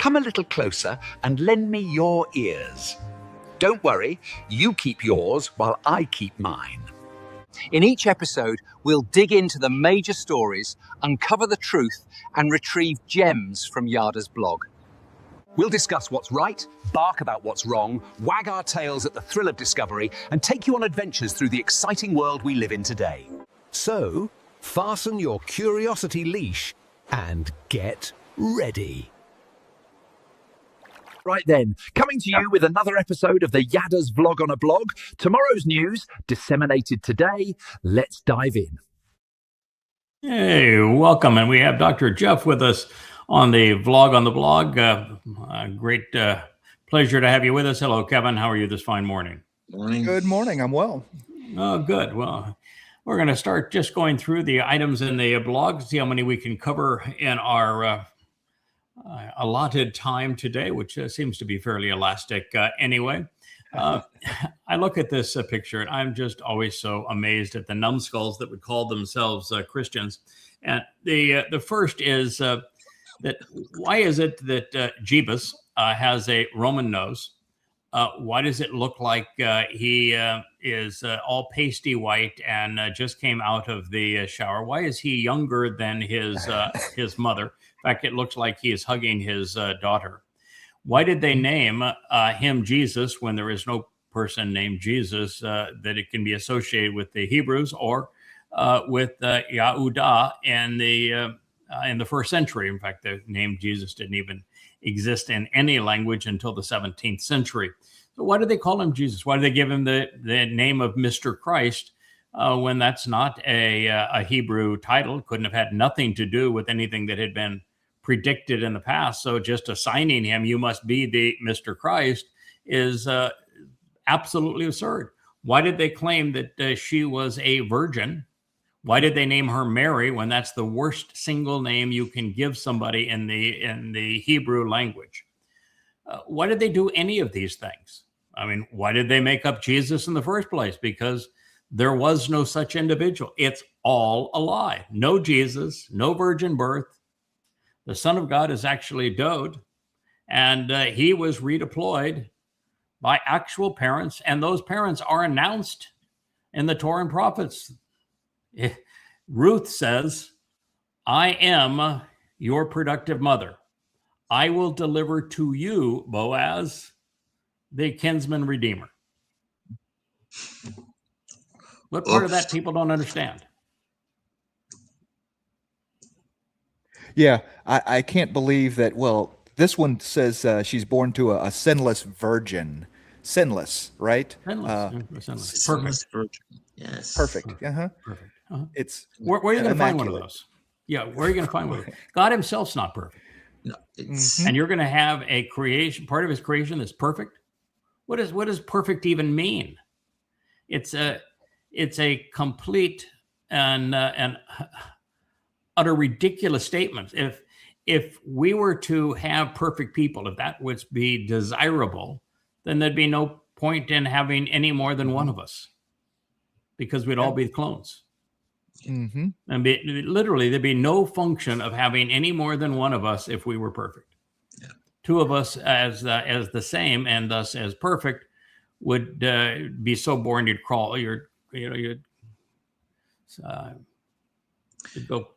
come a little closer and lend me your ears. Don't worry, you keep yours while I keep mine. In each episode, we'll dig into the major stories, uncover the truth, and retrieve gems from Yada's blog. We'll discuss what's right, bark about what's wrong, wag our tails at the thrill of discovery, and take you on adventures through the exciting world we live in today. So, fasten your curiosity leash and get ready. Right then, coming to you with another episode of the Yada's Vlog on a Blog. Tomorrow's news, disseminated today. Let's dive in. Hey, welcome. And we have Dr. Jeff with us on the Vlog on the Blog. Great pleasure to have you with us. Hello, Kevin. How are you this fine morning? Morning. Good morning. I'm well. Oh, good. Well, we're going to start just going through the items in the blog, see how many we can cover in our allotted time today, which seems to be fairly elastic anyway. I look at this picture and I'm just always so amazed at the numbskulls that would call themselves Christians. And the first is that why is it that Jeebus has a Roman nose? Why does it look like he is all pasty white and just came out of the shower? Why is he younger than his mother? In fact, it looks like he is hugging his daughter. Why did they name him Jesus when there is no person named Jesus that it can be associated with the Hebrews or with Yahudah in the first century? In fact, the name Jesus didn't even exist in any language until the 17th century. So why do they call him Jesus? Why do they give him the name of Mr. Christ when that's not a Hebrew title? Couldn't have had nothing to do with anything that had been predicted in the past. So just assigning him, you must be the Mr. Christ, is absolutely absurd. Why did they claim that she was a virgin? Why did they name her Mary when that's the worst single name you can give somebody in the Hebrew language? Why did they do any of these things? I mean, why did they make up Jesus in the first place? Because there was no such individual. It's all a lie. No Jesus, no virgin birth. The Son of God is actually Dowd, and he was redeployed by actual parents, and those parents are announced in the Torah and prophets. Ruth says, I am your productive mother. I will deliver to you, Boaz, the kinsman redeemer. What part of that people don't understand? Yeah, I can't believe that. Well, this one says she's born to a sinless virgin. Sinless, right? Sinless. Perfect. Virgin. Yes. Perfect. Uh-huh. Perfect. Uh-huh. It's where are you going to find one of those? Yeah, where are you going to find one of those? God himself's not perfect. No, it's And you're going to have a creation, part of his creation that's perfect. What does perfect even mean? It's a complete and utter ridiculous statement. If we were to have perfect people, if that would be desirable, then there'd be no point in having any more than one of us, because we'd all be clones. Mm-hmm. And literally, there'd be no function of having any more than one of us if we were perfect. Yeah. Two of us as the same and thus as perfect would be so boring you'd crawl. You'd go.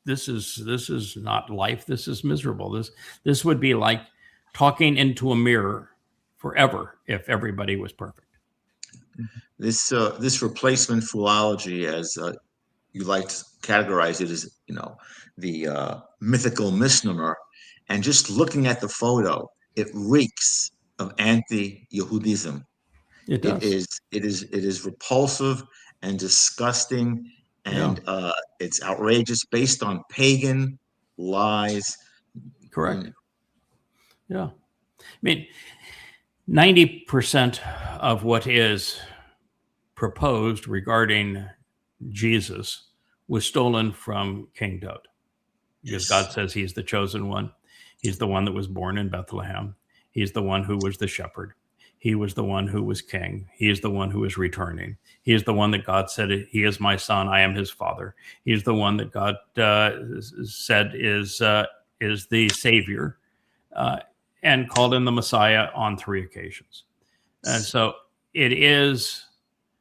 This is not life. This is miserable. This would be like talking into a mirror forever if everybody was perfect. this replacement philology, as you like to categorize it, as the mythical misnomer, and just looking at the photo, it reeks of anti-Yehudism. It does. It is repulsive and disgusting. And it's outrageous, based on pagan lies. Correct. Yeah. I mean, 90% of what is proposed regarding Jesus was stolen from King Dowd. Because God says he's the chosen one. He's the one that was born in Bethlehem. He's the one who was the shepherd. He was the one who was king. He is the one who is returning. He is the one that God said, he is my son, I am his father. He's the one that God said is the savior. and called him the Messiah on 3 occasions. And so it is,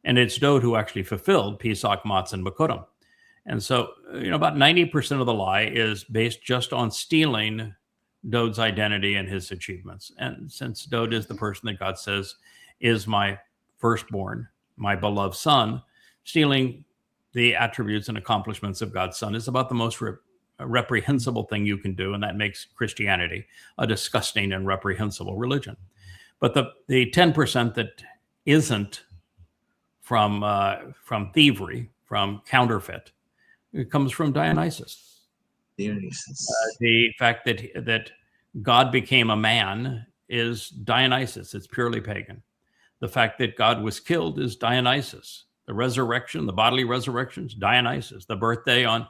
and it's Dowd who actually fulfilled Pesach, Matzah, and Bikurim. And so, about 90% of the lie is based just on stealing Dowd's identity and his achievements. And since Dowd is the person that God says is my firstborn, my beloved son, stealing the attributes and accomplishments of God's son is about the most reprehensible thing you can do. And that makes Christianity a disgusting and reprehensible religion. But the 10% that isn't from thievery, from counterfeit, it comes from Dionysus. The fact that God became a man is Dionysus. It's purely pagan. The fact that God was killed is Dionysus. The resurrection, the bodily resurrection, is Dionysus. The birthday on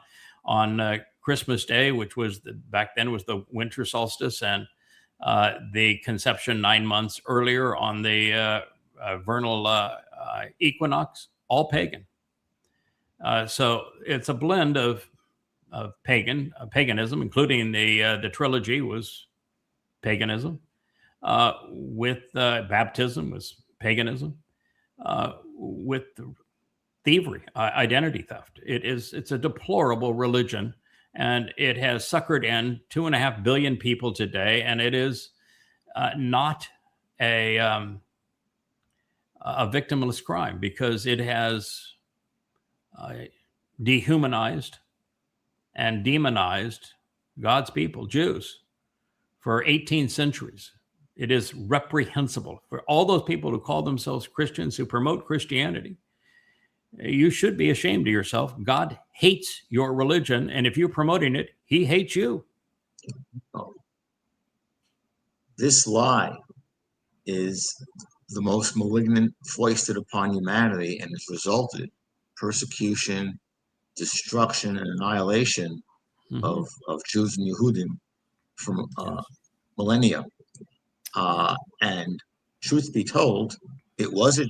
Christmas Day, which was back then was the winter solstice, and the conception 9 months earlier on the vernal equinox, all pagan. So it's a blend of paganism, including the trilogy was paganism, with baptism was paganism, with thievery, identity theft. It's a deplorable religion, and it has suckered in 2.5 billion people today, and it is not a victimless crime because it has dehumanized and demonized God's people, Jews, for 18 centuries. It is reprehensible for all those people who call themselves Christians, who promote Christianity. You should be ashamed of yourself. God hates your religion, and if you're promoting it, he hates you. This lie is the most malignant foisted upon humanity, and has resulted persecution, destruction, and annihilation of Jews and Yehudim from millennia. And truth be told, it was a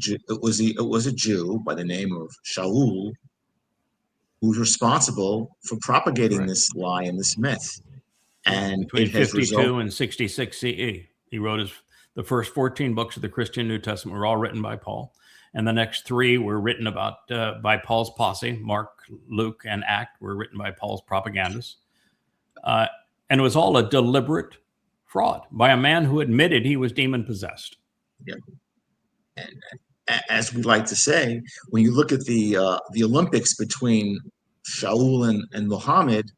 Jew by the name of Shaul who's responsible for propagating this lie and this myth. And between 52 and 66 CE, he wrote the first 14 books of the Christian New Testament were all written by Paul, and the next 3 were written about by Paul's posse. Mark, Luke, and Act were written by Paul's propagandists, and it was all a deliberate fraud by a man who admitted he was demon possessed. Yeah. And as we like to say, when you look at the Olympics between Shaul and Muhammad,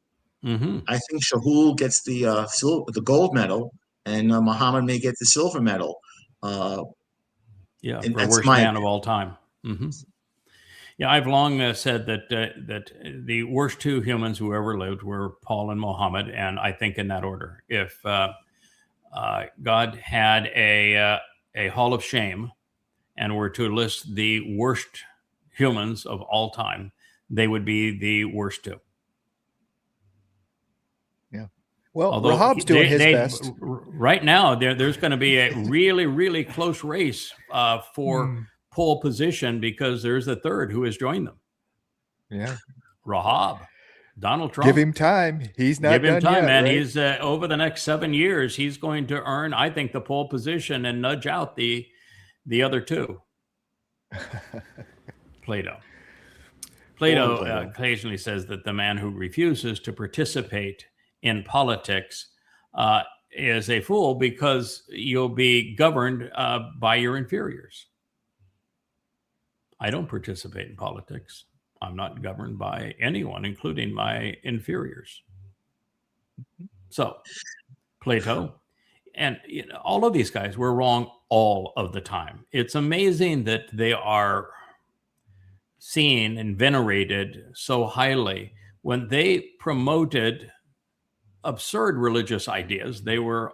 I think Shaul gets the gold medal, and Muhammad may get the silver medal. For worst man of all time. Yeah, I've long said that the worst 2 humans who ever lived were Paul and Muhammad, and I think in that order. If God had a hall of shame and were to list the worst humans of all time, they would be the worst 2. Yeah. Well, although Rahab's doing his best. Right now, there's going to be a really, really close race for pole position, because there's a third who has joined them. Yeah. Rahab. Donald Trump. Give him time. He's not done yet. Give him time, man. Right? He's over the next 7 years, he's going to earn, I think, the pole position and nudge out the other 2. Plato occasionally says that the man who refuses to participate in politics is a fool, because you'll be governed by your inferiors. I don't participate in politics. I'm not governed by anyone, including my inferiors. So, Plato and all of these guys were wrong all of the time. It's amazing that they are seen and venerated so highly. When they promoted absurd religious ideas, they were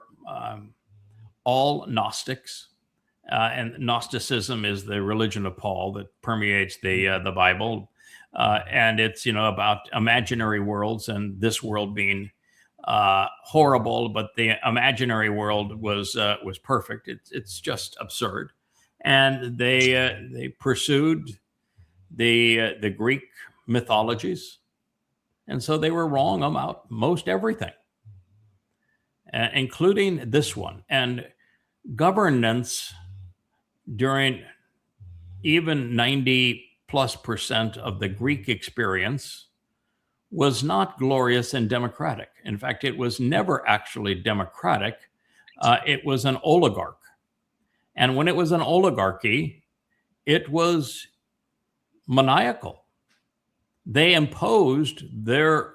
all Gnostics. And Gnosticism is the religion of Paul that permeates the Bible. And it's, about imaginary worlds, and this world being horrible, but the imaginary world was perfect. It's just absurd. And they pursued the Greek mythologies, and so they were wrong about most everything. including this one. And governance during even 90+% of the Greek experience was not glorious and democratic. In fact, it was never actually democratic. It was an oligarch. And when it was an oligarchy, it was maniacal. They imposed their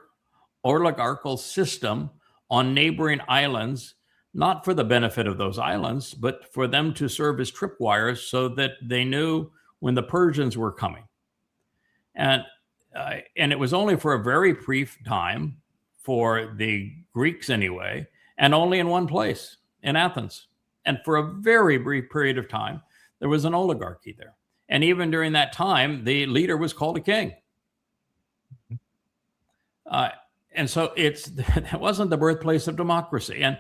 oligarchical system on neighboring islands, not for the benefit of those islands, but for them to serve as tripwires so that they knew when the Persians were coming. And it was only for a very brief time, for the Greeks anyway, and only in one place, in Athens. And for a very brief period of time, there was an oligarchy there. And even during that time, the leader was called a king. And so that wasn't the birthplace of democracy. And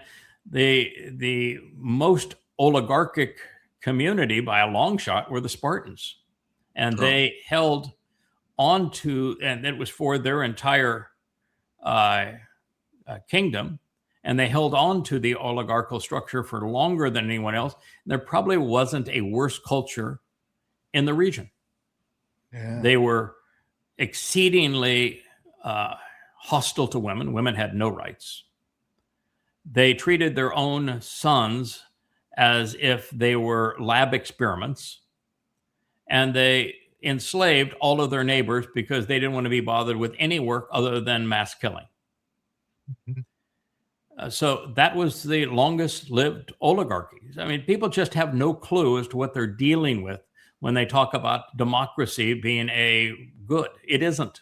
the most oligarchic community by a long shot were the Spartans. And they held on to, and it was for their entire kingdom, and they held on to the oligarchical structure for longer than anyone else. And there probably wasn't a worse culture in the region. Yeah. They were exceedingly hostile to women. Women had no rights. They treated their own sons as if they were lab experiments, and they enslaved all of their neighbors because they didn't want to be bothered with any work other than mass killing. So that was the longest lived oligarchies. I mean, people just have no clue as to what they're dealing with when they talk about democracy being a good. It isn't.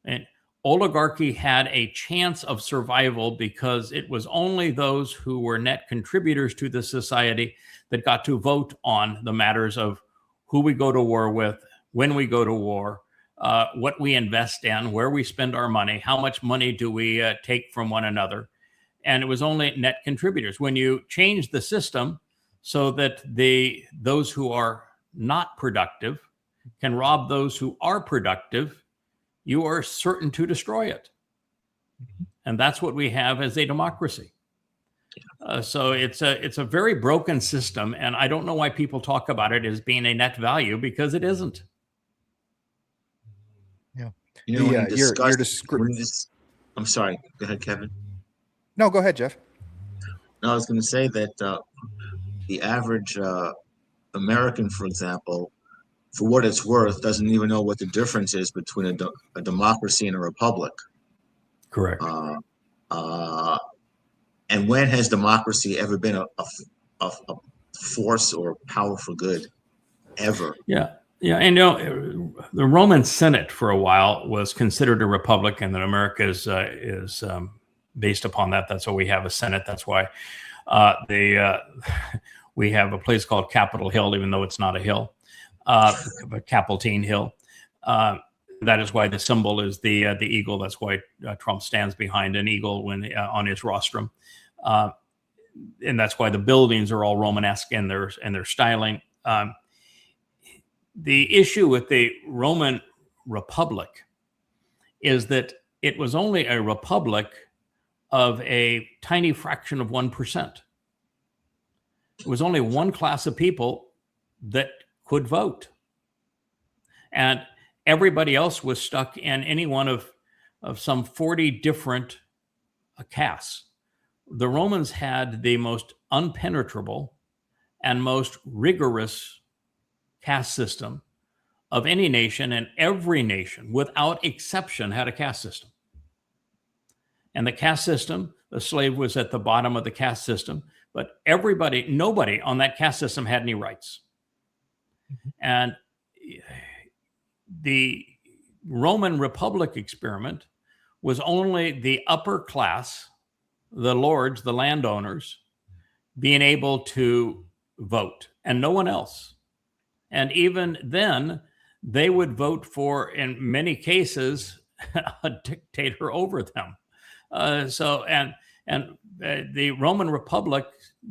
And oligarchy had a chance of survival because it was only those who were net contributors to the society that got to vote on the matters of who we go to war with, when we go to war, what we invest in, where we spend our money, how much money do we take from one another. And it was only net contributors. When you change the system so that those who are not productive can rob those who are productive, you are certain to destroy it. And that's what we have as a democracy. So it's a very broken system, and I don't know why people talk about it as being a net value, because it isn't. Yeah. I'm sorry. Go ahead, Kevin. No, go ahead, Jeff. No, I was going to say that the average American, for example, for what it's worth, doesn't even know what the difference is between a democracy and a republic. Correct. And when has democracy ever been a force or power for good? Ever? Yeah. Yeah. And the Roman Senate for a while was considered a republic, and that America is based upon that. That's why we have a Senate. That's why we have a place called Capitol Hill, even though it's not a hill, but Capitol Hill. That is why the symbol is the eagle. That's why Trump stands behind an eagle when on his rostrum, and that's why the buildings are all Romanesque in their styling. The issue with the Roman Republic is that it was only a republic of a tiny fraction of 1%. It was only one class of people that could vote, and everybody else was stuck in any one of some 40 different castes. The Romans had the most unpenetrable and most rigorous caste system of any nation, and every nation, without exception, had a caste system. And the caste system, the slave was at the bottom of the caste system, but nobody on that caste system had any rights. And the Roman Republic experiment was only the upper class, the lords, the landowners, being able to vote, and no one else. And even then, they would vote for, in many cases, a dictator over them. The Roman Republic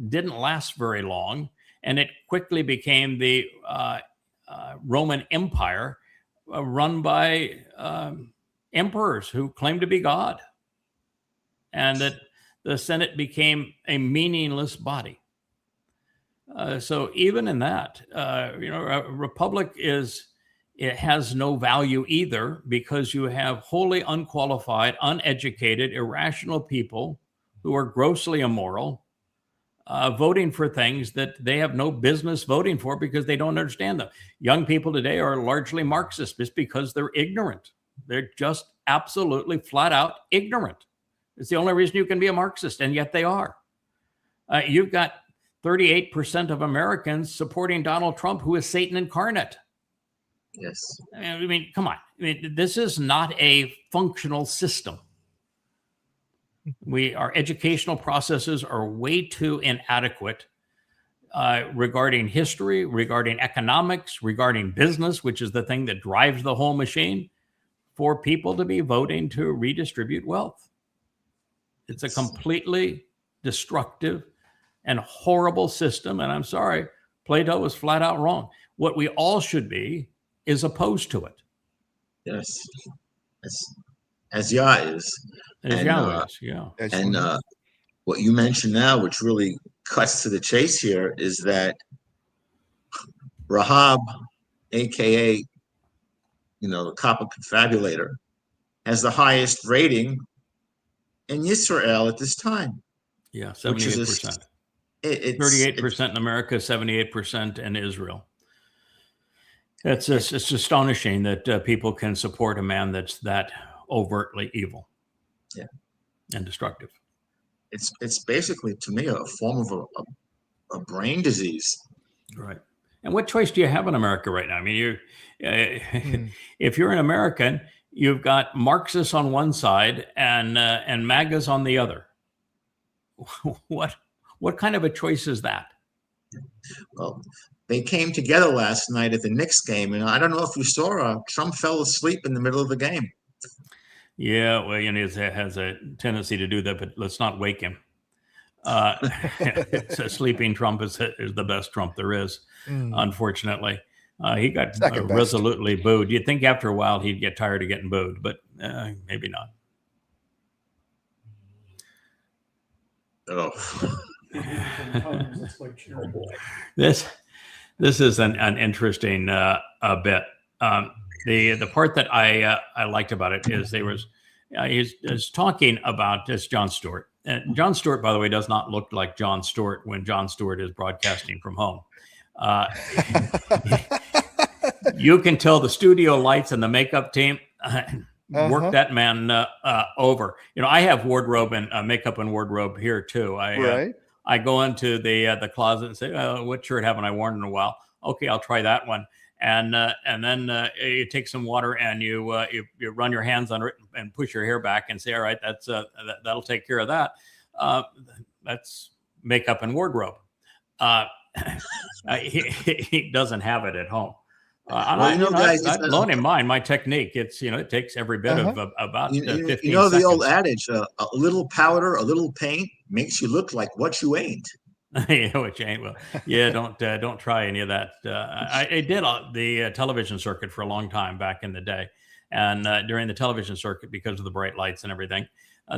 didn't last very long, and it quickly became the Roman Empire, run by emperors who claimed to be God. And that the Senate became a meaningless body. So even in that, a republic it has no value either, because you have wholly unqualified, uneducated, irrational people who are grossly immoral, voting for things that they have no business voting for because they don't understand them. Young people today are largely Marxist just because they're ignorant. They're just absolutely flat out ignorant. It's the only reason you can be a Marxist, and yet they are. You've got 38% of Americans supporting Donald Trump, who is Satan incarnate. Yes. I mean, come on. I mean, this is not a functional system. Our educational processes are way too inadequate regarding history, regarding economics, regarding business, which is the thing that drives the whole machine, for people to be voting to redistribute wealth. It's a completely destructive and horrible system. And I'm sorry, Plato was flat out wrong. What we all should be is opposed to it. Yes. As Yah is. As Yahweh is, yeah. And what you mentioned now, which really cuts to the chase here, is that Rahab, aka the copper confabulator, has the highest rating in Israel at this time. Yeah, 78%. 38% in America, 78% in Israel. It's astonishing that people can support a man that's that overtly evil, and destructive. It's basically, to me, a form of a brain disease. Right. And what choice do you have in America right now? I mean, if you're an American, you've got Marxists on one side and MAGAs on the other. What kind of a choice is that? Well, they came together last night at the Knicks game, and I don't know if you saw, Trump fell asleep in the middle of the game. Yeah, well, he has a tendency to do that, but let's not wake him. It's a sleeping Trump is the best Trump there is, unfortunately. He got resolutely booed. You'd think after a while he'd get tired of getting booed, but maybe not. Oh. This is an interesting bit. The part that I liked about it is he's talking about this Jon Stewart. And Jon Stewart, by the way, does not look like Jon Stewart when Jon Stewart is broadcasting from home. You can tell the studio lights and the makeup team work that man over. I have wardrobe and makeup and wardrobe here too. I go into the closet and say, what shirt haven't I worn in a while? Okay, I'll try that one. And then you take some water and you run your hands under it and push your hair back and say, all right, that'll take care of that. That's makeup and wardrobe. He doesn't have it at home. Guys, I loan him mine. My technique, it takes every bit of about 15 seconds. The old adage, a little powder, a little paint makes you look like what you ain't. Yeah, which ain't. Well, yeah, don't try any of that. I did the television circuit for a long time back in the day, and during the television circuit, because of the bright lights and everything,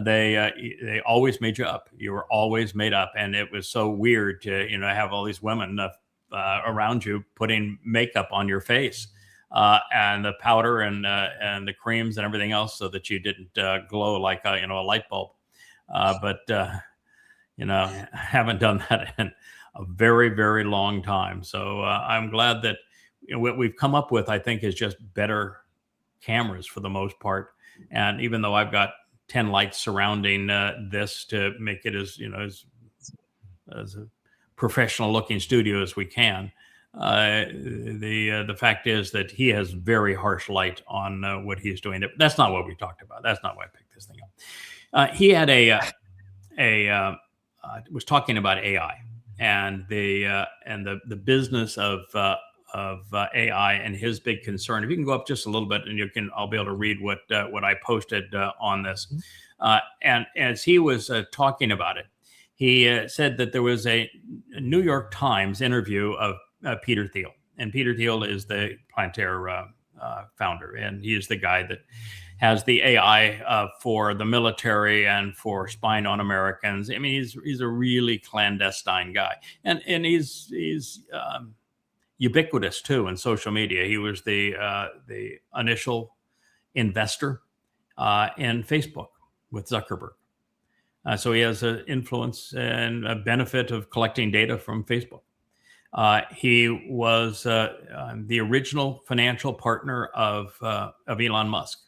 they always made you up. You were always made up, and it was so weird to have all these women around you putting makeup on your face, and the powder and the creams and everything else, so that you didn't glow like a light bulb. But I haven't done that in a very, very long time. So I'm glad that what we've come up with, I think, is just better cameras for the most part. And even though I've got 10 lights surrounding this to make it as a professional looking studio as we can, the fact is that he has very harsh light on what he's doing. That's not what we talked about. That's not why I picked this thing up. He had was talking about AI and the business of AI and his big concern. If you can go up just a little bit, and I'll be able to read what I posted on this. And as he was talking about it, he said that there was a New York Times interview of Peter Thiel, and Peter Thiel is the Plantaire founder, and he is the guy that has the AI for the military and for spying on Americans. I mean, he's a really clandestine guy, and he's ubiquitous too in social media. He was the initial investor in Facebook with Zuckerberg. So he has an influence and a benefit of collecting data from Facebook. He was the original financial partner of Elon Musk.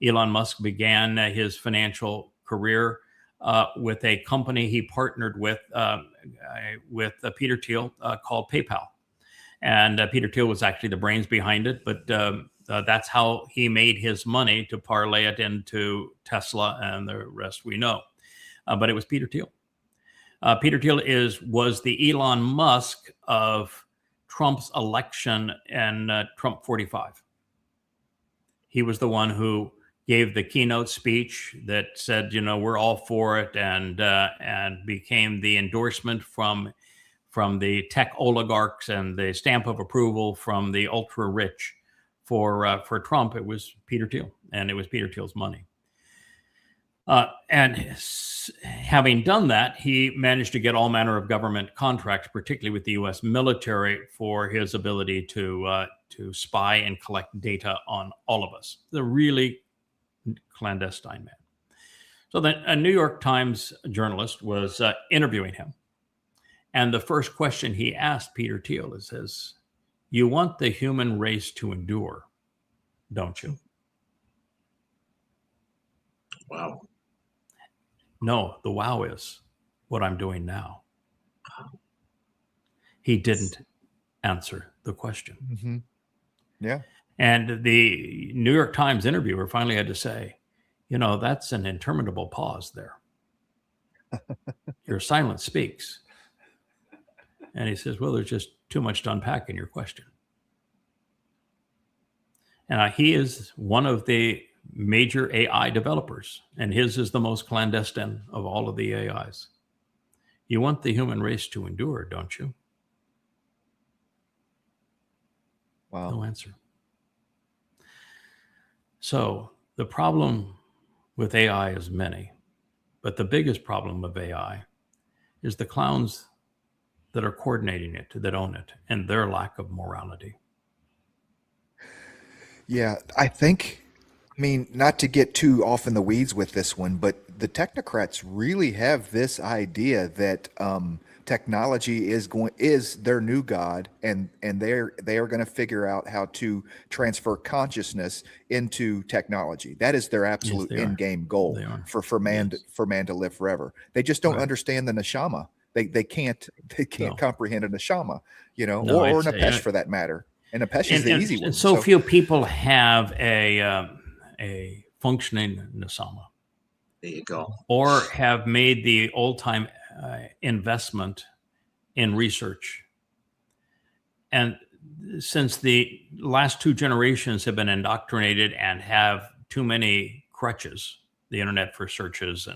Elon Musk began his financial career with a company he partnered with Peter Thiel called PayPal. And Peter Thiel was actually the brains behind it, but that's how he made his money to parlay it into Tesla and the rest we know. But it was Peter Thiel. Peter Thiel was the Elon Musk of Trump's election in Trump 45. He was the one who gave the keynote speech that said, we're all for it, and became the endorsement from the tech oligarchs and the stamp of approval from the ultra rich for Trump. It was Peter Thiel, and it was Peter Thiel's money. And having done that, he managed to get all manner of government contracts, particularly with the U.S. military, for his ability to spy and collect data on all of us. The really clandestine man. So then a New York Times journalist was interviewing him. And the first question he asked Peter Thiel says, "You want the human race to endure, don't you?" Wow. No, the wow is what I'm doing now. He didn't answer the question. Mm-hmm. Yeah. And the New York Times interviewer finally had to say, that's an interminable pause there. Your silence speaks. And he says, well, there's just too much to unpack in your question. And he is one of the major AI developers, and his is the most clandestine of all of the AIs. You want the human race to endure, don't you? Wow. No answer. So the problem with AI is many, but the biggest problem of AI is the clowns that are coordinating it, that own it, and their lack of morality. Yeah, I mean, not to get too off in the weeds with this one, but the technocrats really have this idea that technology is their new god, and they are going to figure out how to transfer consciousness into technology. That is their absolute end game goal for man to live forever. They just don't understand the neshama. They can't comprehend a neshama, or an Nefesh for that matter. And Nefesh is the easy one. And so few people have a functioning neshama. There you go. Or have made the old-time investment in research. And since the last two generations have been indoctrinated and have too many crutches, the internet for searches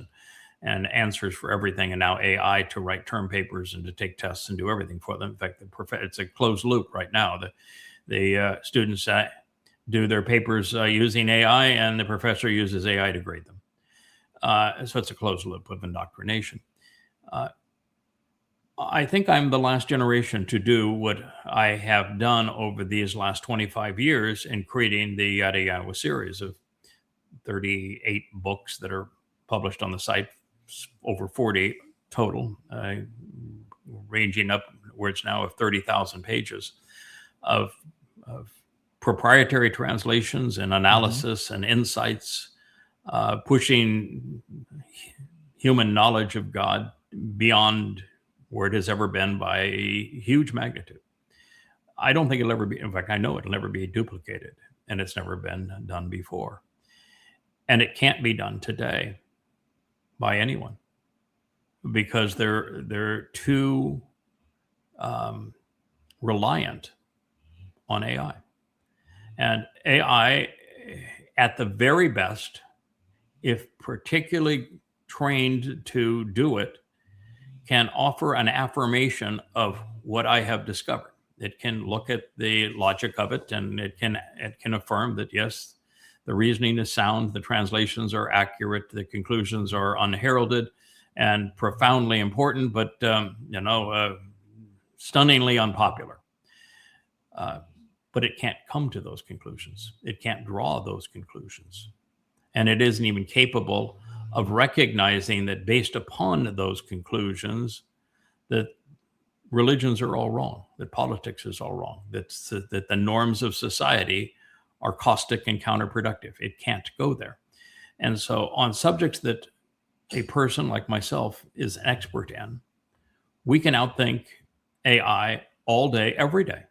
and answers for everything, and now AI to write term papers and to take tests and do everything for them. In fact, it's a closed loop right now. The students do their papers using AI, and the professor uses AI to grade them. So it's a closed loop of indoctrination. I think I'm the last generation to do what I have done over these last 25 years in creating the Yada Yada series of 38 books that are published on the site, over 40 total, ranging up where it's now of 30,000 pages of proprietary translations and analysis and insights, pushing human knowledge of God beyond where it has ever been by a huge magnitude. I don't think it'll ever be, in fact, I know it'll never be duplicated, and it's never been done before. And it can't be done today by anyone because they're too reliant on AI. And AI, at the very best, if particularly trained to do it, can offer an affirmation of what I have discovered. It can look at the logic of it, and it can affirm that, yes, the reasoning is sound, the translations are accurate, the conclusions are unheralded and profoundly important, but stunningly unpopular. But it can't come to those conclusions. It can't draw those conclusions. And it isn't even capable of recognizing that based upon those conclusions, that religions are all wrong, that politics is all wrong, that the norms of society are caustic and counterproductive. It can't go there. And so on subjects that a person like myself is an expert in, we can outthink AI all day, every day.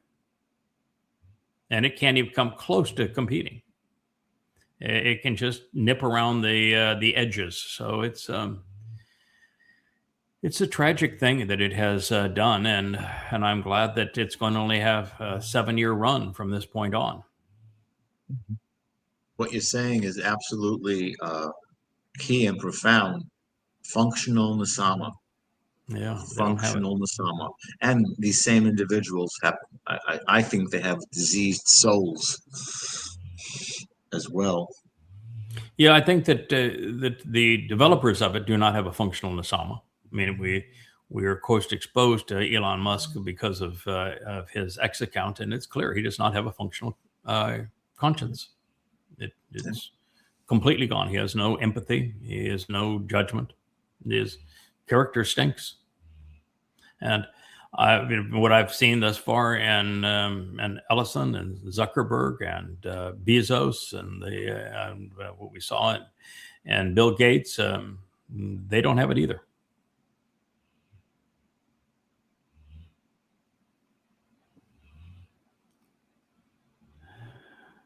And it can't even come close to competing. It can just nip around the edges. So it's a tragic thing that it has done, and I'm glad that it's going to only have a 7-year run from this point on. What you're saying is absolutely key and profound. Functional Nasama. Yeah, functional Nasama. And these same individuals have, I think they have diseased souls as well. Yeah, I think that the developers of it do not have a functional Nasama. I mean, we are, of course, exposed to Elon Musk because of his X account, and it's clear he does not have a functional conscience. It's completely gone. He has no empathy. He has no judgment. His character stinks. And what I've seen thus far in Ellison and Zuckerberg and Bezos and what we saw and Bill Gates, they don't have it either.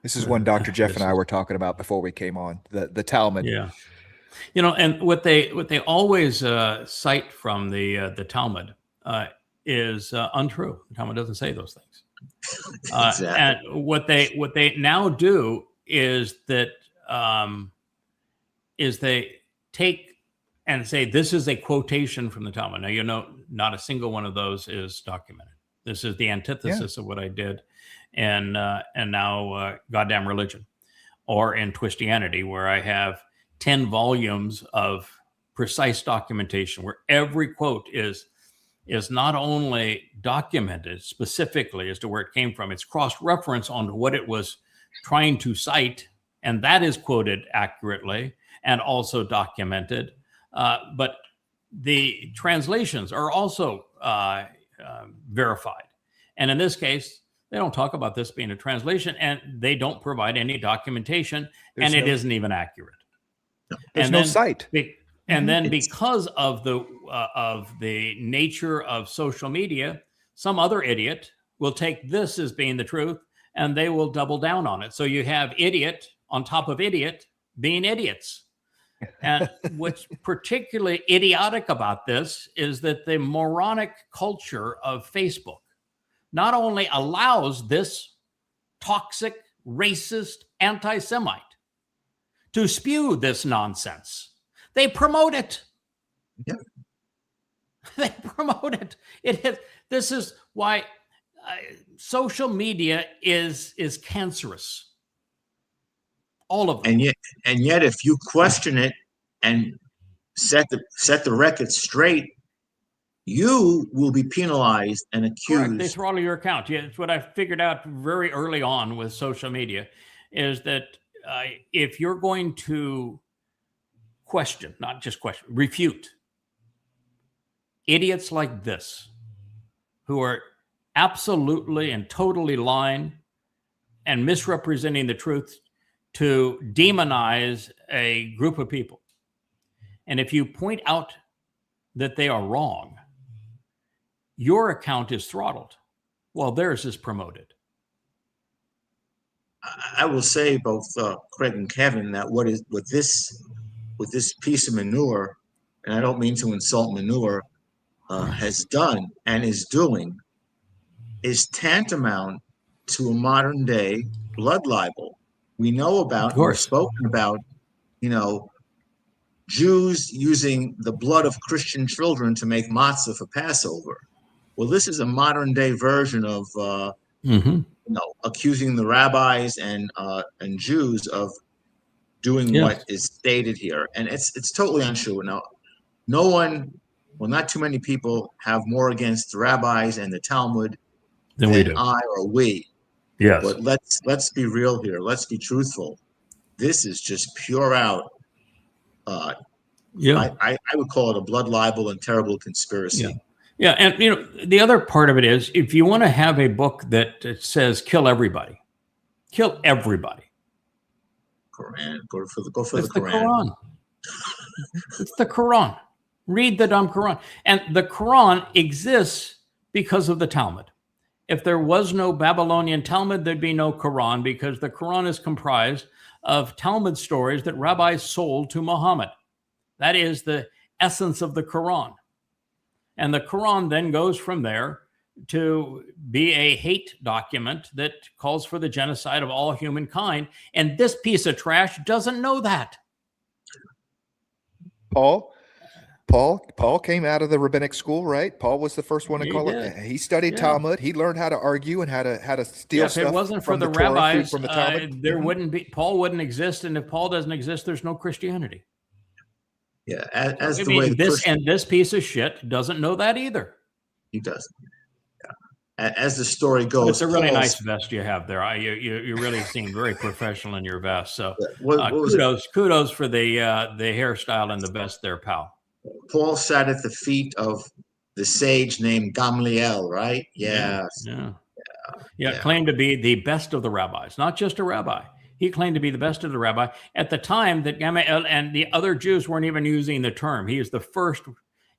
This is one Dr. Jeff and I were talking about before we came on, the Talmud. Yeah. And what they always cite from the Talmud is untrue. The Talmud doesn't say those things. Exactly. And what they now do is that they take and say this is a quotation from the Talmud. Now not a single one of those is documented. This is the antithesis of what I did, and now Goddamn Religion, or in Twistianity, where I have 10 volumes of precise documentation where every quote is not only documented specifically as to where it came from, it's cross-reference on what it was trying to cite, and that is quoted accurately and also documented. But the translations are also verified. And in this case, they don't talk about this being a translation, and they don't provide any documentation, and it isn't even accurate. There's no site. And then because of the nature of social media, some other idiot will take this as being the truth, and they will double down on it. So you have idiot on top of idiot being idiots. And what's particularly idiotic about this is that the moronic culture of Facebook not only allows this toxic, racist, anti-Semite to spew this nonsense, they promote it. Yeah. They promote it. This is why social media is cancerous. All of them. And yet, if you question it and set the record straight, you will be penalized and accused. Correct. They throttle your account. Yeah, it's what I figured out very early on with social media, is that if you're going to question, not just question, refute idiots like this, who are absolutely and totally lying and misrepresenting the truth to demonize a group of people. And if you point out that they are wrong, your account is throttled while theirs is promoted. I will say, both Craig and Kevin, that with this piece of manure, and I don't mean to insult manure, has done and is doing, is tantamount to a modern day blood libel. We know about, we've spoken about, Jews using the blood of Christian children to make matzah for Passover. Well, this is a modern day version of accusing the rabbis and Jews of doing Yes. what is stated here, and it's totally untrue. Now, no one, well, not too many people have more against the rabbis and the Talmud Than we do. I or we. Yes. But let's be real here. Let's be truthful. This is just pure out. Yeah. I would call it a blood libel and terrible conspiracy. Yeah. Yeah, and you know, the other part of it is, if you want to have a book that says kill everybody, kill everybody. Quran, go for the Quran. It's the Quran. Read the damn Quran. And the Quran exists because of the Talmud. If there was no Babylonian Talmud, there'd be no Quran, because the Quran is comprised of Talmud stories that rabbis sold to Muhammad. That is the essence of the Quran. And the Quran then goes from there to be a hate document that calls for the genocide of all humankind. And this piece of trash doesn't know that. Paul came out of the rabbinic school, right? Paul was the first one to call it. He studied Talmud. He learned how to argue and how to steal stuff. If it wasn't for the Torah, rabbis, from the Talmud. there wouldn't be, Paul wouldn't exist. And if Paul doesn't exist, there's no Christianity. Yeah, this piece of shit doesn't know that either. He doesn't. Yeah. As the story goes, but it's a really nice vest you have there. You really seem very professional in your vest. So kudos for the hairstyle and the vest there, pal. Paul sat at the feet of the sage named Gamliel, right? Yeah. Claimed to be the best of the rabbis, not just a rabbi. He claimed to be the best of the rabbi at the time that Gamaliel and the other Jews weren't even using the term. He is the first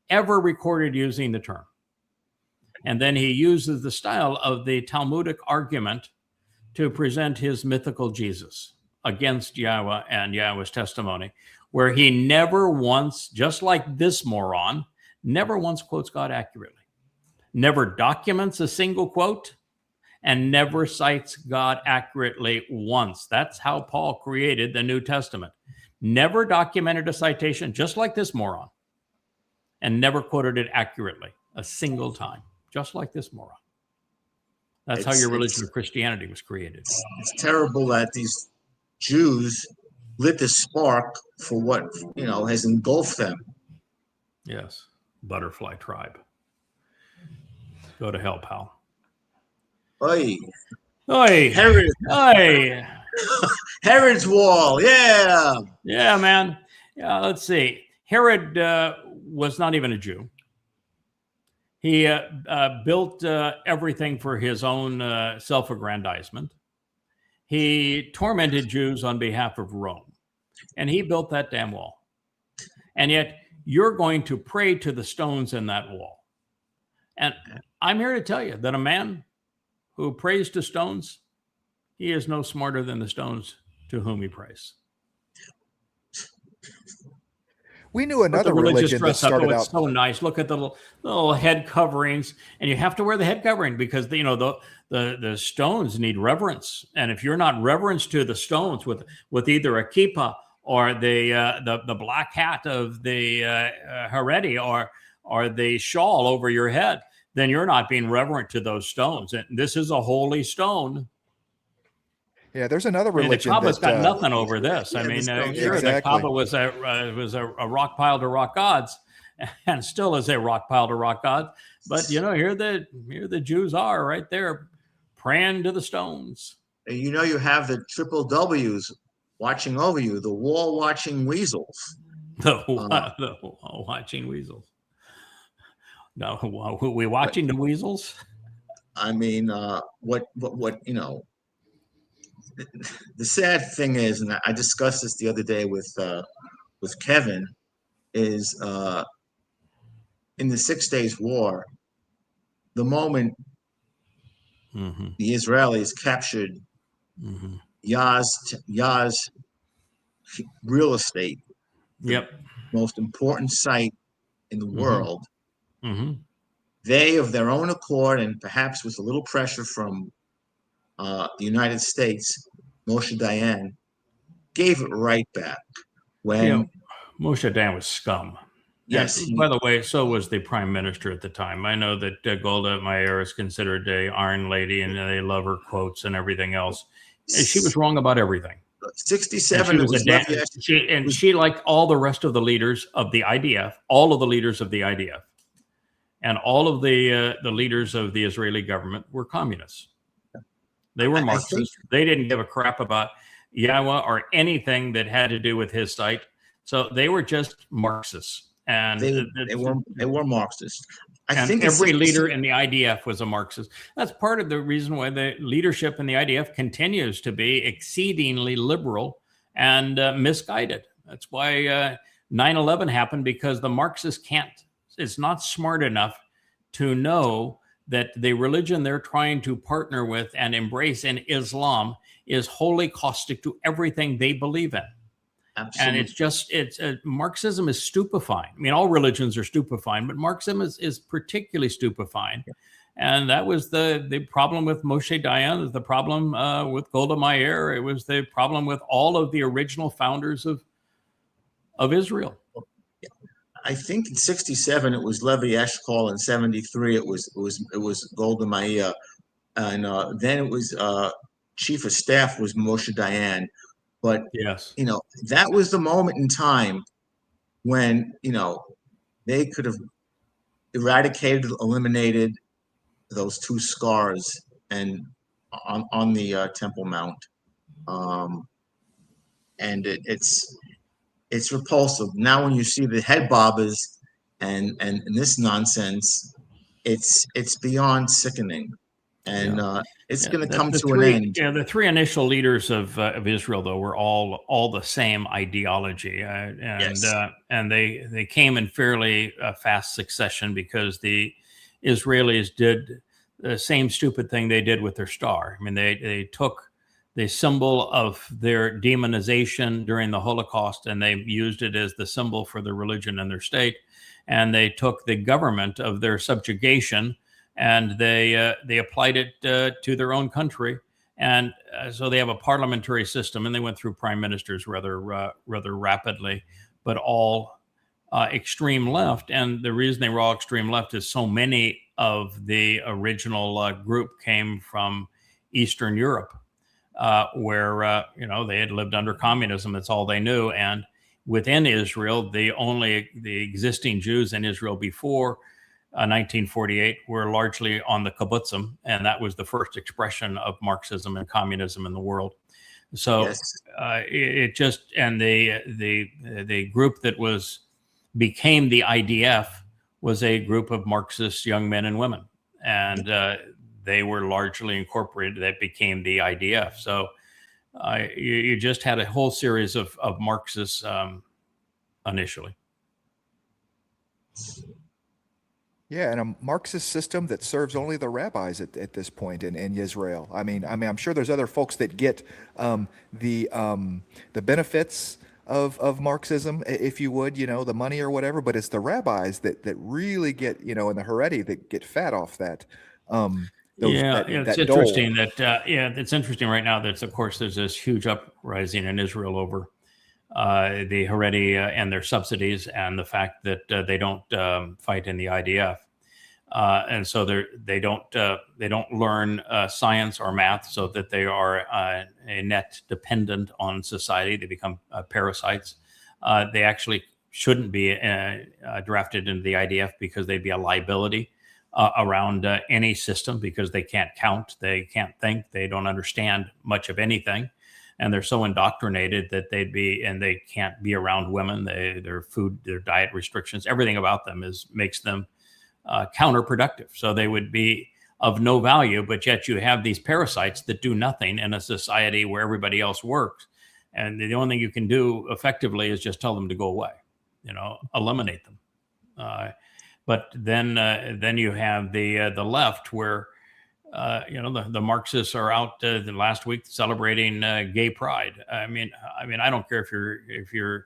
ever recorded using the term. And then he uses the style of the Talmudic argument to present his mythical Jesus against Yahweh and Yahweh's testimony, where he never once, just like this moron, never once quotes God accurately, never documents a single quote, and never cites God accurately once. That's how Paul created the New Testament. Never documented a citation, just like this moron, and never quoted it accurately a single time, just like this moron. That's how your religion of Christianity was created. It's terrible that these Jews lit the spark for what, has engulfed them. Yes. Butterfly tribe. Go to hell, pal. Oi. Herod. Oi. Herod's wall. Yeah. Yeah, man. Yeah, let's see. Herod was not even a Jew. He built everything for his own self-aggrandizement. He tormented Jews on behalf of Rome, and he built that damn wall. And yet you're going to pray to the stones in that wall. And I'm here to tell you that a man who prays to stones, he is no smarter than the stones to whom he prays. We knew another religion that started out so nice. Look at the little head coverings, and you have to wear the head covering because the stones need reverence. And if you're not reverence to the stones with either a kippah or the black hat of the Haredi or the shawl over your head, then you're not being reverent to those stones. And this is a holy stone. Yeah, there's another religion. The Kaaba's got nothing over this. I mean, sure, the Kaaba was a rock pile to rock gods, and still is a rock pile to rock gods. But here the Jews are right there, praying to the stones. And you have the triple W's watching over you, the wall watching weasels. The wall watching weasels. No, are we watching the weasels? I mean, what the sad thing is, and I discussed this the other day with Kevin, is in the 6 Days War, the moment the Israelis captured Yah's real estate, the most important site in the world, they, of their own accord, and perhaps with a little pressure from the United States, Moshe Dayan, gave it right back. When Moshe Dayan was scum. Yes. And by the way, so was the prime minister at the time. I know that Golda Meir is considered a iron lady, and they love her quotes and everything else. And she was wrong about everything. 67. And It was Levy. she, like all the rest of the leaders of the IDF, all of the leaders of the IDF, and all of the leaders of the Israeli government were communists. They were Marxists. They didn't give a crap about Yahweh or anything that had to do with his site. So they were just Marxists. And they were Marxists. I think every leader in the IDF was a Marxist. That's part of the reason why the leadership in the IDF continues to be exceedingly liberal and misguided. That's why 9/11 happened, because the Marxists it's not smart enough to know that the religion they're trying to partner with and embrace in Islam is wholly caustic to everything they believe in. Absolutely. And Marxism is stupefying. I mean, all religions are stupefying, but Marxism is particularly stupefying. Yeah. And that was the problem with Moshe Dayan, the problem with Golda Meir. It was the problem with all of the original founders of Israel. I think in 67 it was Levi Eshkol. In 73 it was Golda Meir, and then it was chief of staff was Moshe Dayan. But yes, that was the moment in time when they could have eradicated, eliminated those two scars and on the Temple Mount, and it's repulsive. Now when you see the head bobbers and this nonsense, it's beyond sickening. And it's going to come to an end. Yeah, the three initial leaders of Israel, though, were all the same ideology, yes. And they came in fairly fast succession, because the Israelis did the same stupid thing they did with their star. I mean, they took the symbol of their demonization during the Holocaust, and they used it as the symbol for their religion and their state. And they took the government of their subjugation, and they applied it to their own country. And so they have a parliamentary system, and they went through prime ministers rather rapidly, but all extreme left. And the reason they were all extreme left is so many of the original group came from Eastern Europe, where they had lived under communism. That's all they knew. And within Israel, the existing Jews in Israel before 1948 were largely on the kibbutzim, and that was the first expression of Marxism and communism in the world. So yes. It just, and the group that became the IDF was a group of Marxist young men and women, and they were largely incorporated. That became the IDF. So you just had a whole series of Marxists initially. Yeah, and a Marxist system that serves only the rabbis at this point in Israel. I mean, I'm sure there's other folks that get the benefits of Marxism, if you would, the money or whatever. But it's the rabbis that really get, and the Haredi that get fat off that. It's interesting it's interesting right now that, of course, there's this huge uprising in Israel over the Haredi and their subsidies, and the fact that they don't fight in the IDF, and so they don't learn science or math, so that they are a net dependent on society. They become parasites. They actually shouldn't be drafted into the IDF, because they'd be a liability around any system, because they can't count, they can't think, they don't understand much of anything. And they're so indoctrinated that they can't be around women. Their food, their diet restrictions, everything about them makes them counterproductive. So they would be of no value, but yet you have these parasites that do nothing in a society where everybody else works. And the only thing you can do effectively is just tell them to go away, eliminate them. But then you have the left, where the Marxists are out the last week celebrating gay pride. I mean, I don't care if you're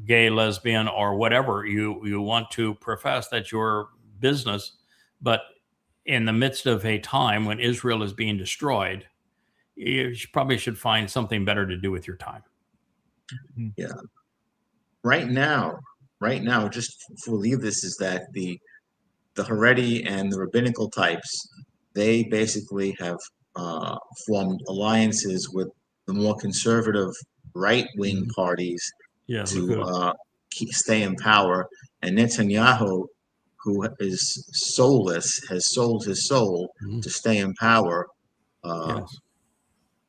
gay, lesbian, or whatever you want to profess. That's your business. But in the midst of a time when Israel is being destroyed, you probably should find something better to do with your time. Yeah. Right now, right now, just believe this, is that the Haredi and the rabbinical types, they basically have formed alliances with the more conservative right-wing parties Yeah, to Likud. stay in power. And Netanyahu, who is soulless, has sold his soul to stay in power Yes,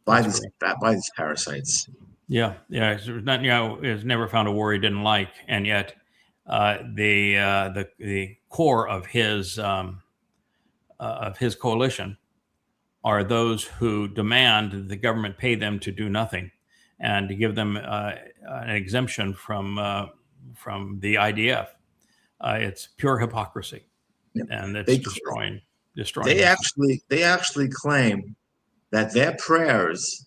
by that's these correct. by these parasites. Yeah, yeah. Netanyahu has never found a war he didn't like, and yet the core of his coalition are those who demand that the government pay them to do nothing, and to give them an exemption from the IDF. It's pure hypocrisy, and it's They destroying they us. actually claim that their prayers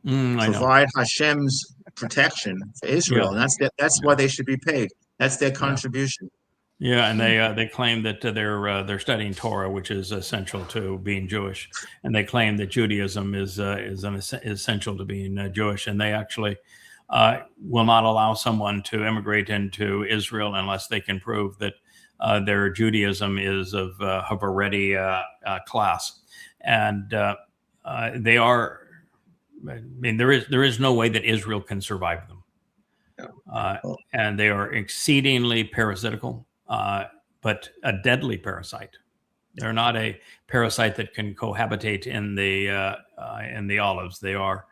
I know. provide Hashem's protection for Israel, Yeah, and that's why they should be paid. That's their yeah. contribution. Yeah, and they claim that they're studying Torah, which is essential to being Jewish, and they claim that Judaism is essential to being Jewish, and they actually will not allow someone to immigrate into Israel unless they can prove that their Judaism is of Haredi class, and they are. I mean, there is no way that Israel can survive them, and they are exceedingly parasitical. But a deadly parasite. They're not a parasite that can cohabitate in the olives. They are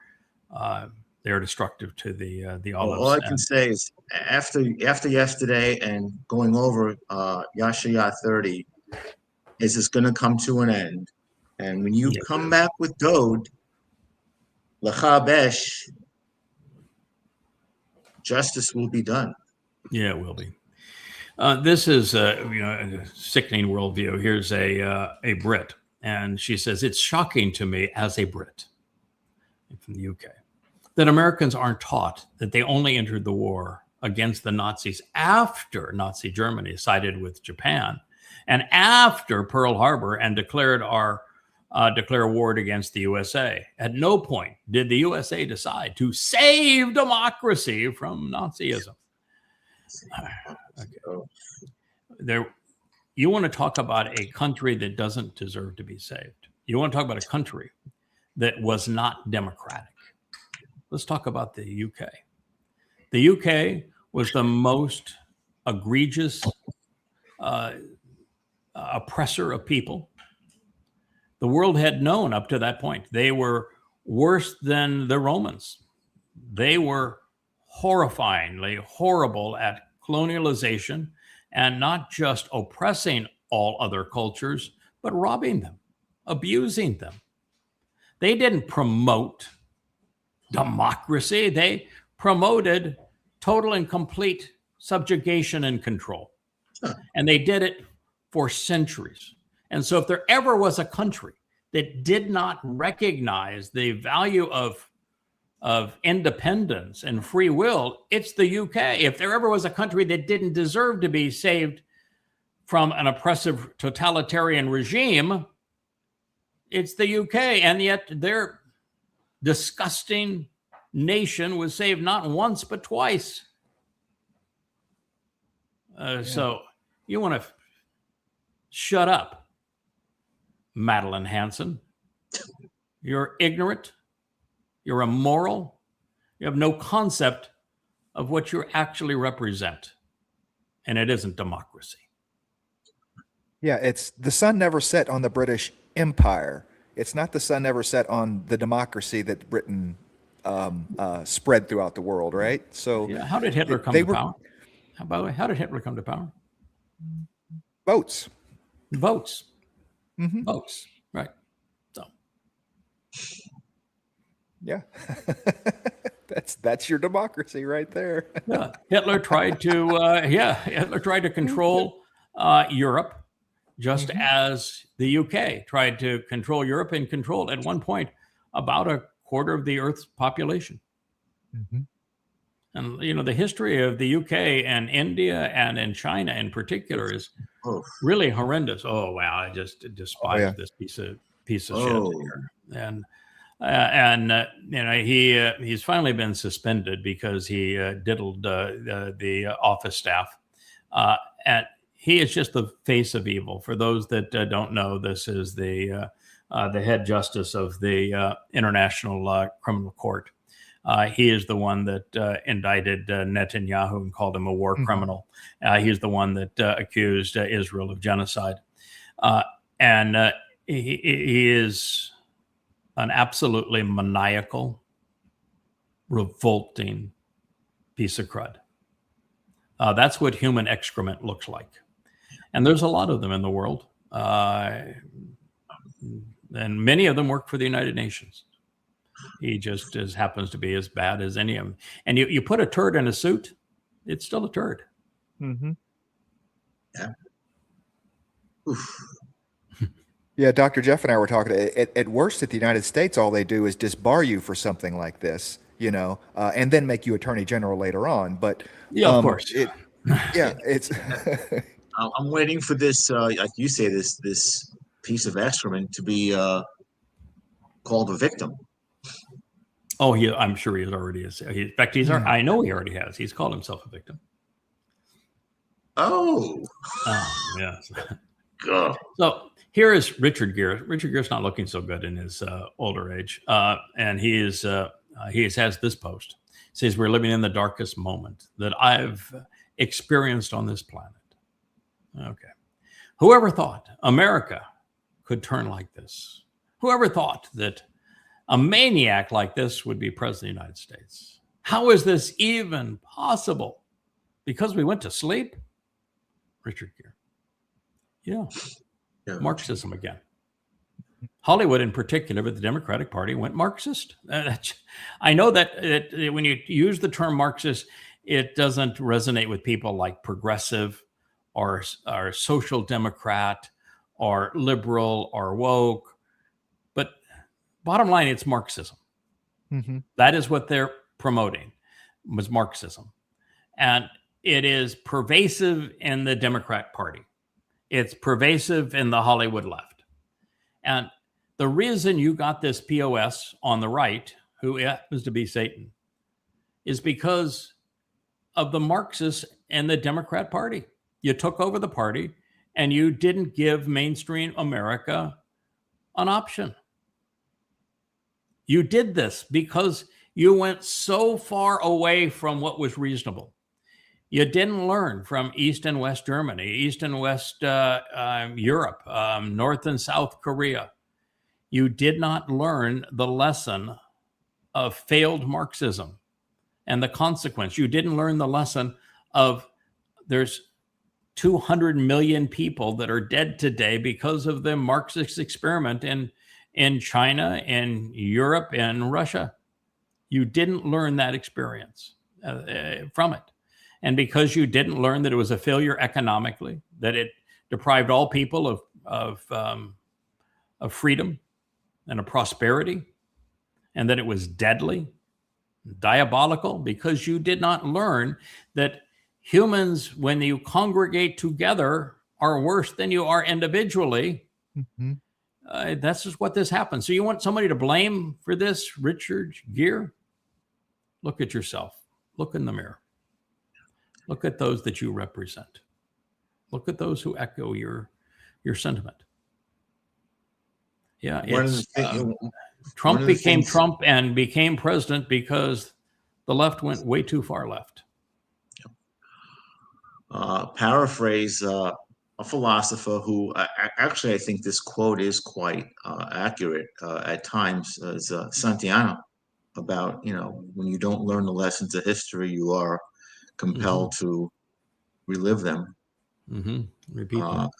destructive to the olives. All I can say is, after yesterday and going over Yashaya 30, is it's going to come to an end. And when you come back with Dowd, Lachabesh, justice will be done. Yeah, it will be. This is a sickening worldview. Here's a Brit, and she says, it's shocking to me as a Brit from the UK that Americans aren't taught that they only entered the war against the Nazis after Nazi Germany sided with Japan, and after Pearl Harbor, and declare war against the USA. At no point did the USA decide to save democracy from Nazism. Okay. You want to talk about a country that doesn't deserve to be saved. You want to talk about a country that was not democratic. Let's talk about the UK. The UK was the most egregious oppressor of people the world had known up to that point. They were worse than the Romans. They were horrifyingly horrible at colonialization, and not just oppressing all other cultures, but robbing them, abusing them. They didn't promote democracy. They promoted total and complete subjugation and control. And they did it for centuries. And so if there ever was a country that did not recognize the value of independence and free will, it's the UK. If there ever was a country that didn't deserve to be saved from an oppressive totalitarian regime, it's the UK. And yet their disgusting nation was saved not once, but twice. So you want to shut up, Madeline Hanson. You're ignorant. You're immoral. You have no concept of what you actually represent. And it isn't democracy. Yeah, it's the sun never set on the British Empire. It's not the sun never set on the democracy that Britain spread throughout the world, right? So yeah, how did Hitler come to power? By the way, how did Hitler come to power? Votes. Mm-hmm. Votes, right. So. Yeah. That's your democracy right there. Yeah. Hitler tried to control Europe, just as the UK tried to control Europe and controlled at one point about a quarter of the Earth's population. Mm-hmm. And the history of the UK and India and in China in particular is really horrendous. Oh wow, I just despise this piece of shit here. And He's finally been suspended because he diddled the office staff, and he is just the face of evil. For those that don't know, this is the head justice of the International Criminal Court. He is the one that indicted Netanyahu and called him a war criminal. He's the one that accused Israel of genocide, and he is an absolutely maniacal, revolting piece of crud. That's what human excrement looks like. And there's a lot of them in the world. And many of them work for the United Nations. He just happens to be as bad as any of them. And you put a turd in a suit, it's still a turd. Mm-hmm. Yeah. Oof. Yeah, Dr. Jeff and I were talking. At worst, at the United States, all they do is disbar you for something like this, and then make you Attorney General later on. But yeah, of course. It's. I'm waiting for this, like you say, this piece of excrement to be called a victim. Oh, I'm sure he already is. In fact, I know he already has. He's called himself a victim. Oh, yes. God. So here is Richard Gere. Richard Gere's not looking so good in his older age, and he has this post. It says, "We're living in the darkest moment that I've experienced on this planet." Okay. Whoever thought America could turn like this? Whoever thought that a maniac like this would be president of the United States? How is this even possible? Because we went to sleep? Richard Gere. Yeah. Marxism again. Hollywood in particular, but the Democratic Party went Marxist. I know that when you use the term Marxist, it doesn't resonate with people like progressive or social democrat or liberal or woke. But bottom line, it's Marxism. Mm-hmm. That is what they're promoting, was Marxism. And it is pervasive in the Democrat Party. It's pervasive in the Hollywood left. And the reason you got this POS on the right, who happens to be Satan, is because of the Marxists and the Democrat Party. You took over the party and you didn't give mainstream America an option. You did this because you went so far away from what was reasonable. You didn't learn from East and West Germany, East and West Europe, North and South Korea. You did not learn the lesson of failed Marxism and the consequence. You didn't learn the lesson of there's 200 million people that are dead today because of the Marxist experiment in China, in Europe, and Russia. You didn't learn that experience from it. And because you didn't learn that it was a failure economically, that it deprived all people of freedom and of prosperity, and that it was deadly, diabolical, because you did not learn that humans, when you congregate together, are worse than you are individually. Mm-hmm. That's just what this happens. So you want somebody to blame for this, Richard Gere? Look at yourself. Look in the mirror. Look at those that you represent. Look at those who echo your sentiment. Yeah, Trump became Trump and became president because the left went way too far left. Paraphrase a philosopher who actually, I think this quote is quite accurate at times, is Santayana, about, when you don't learn the lessons of history, you are compelled to relive them. Repeat that.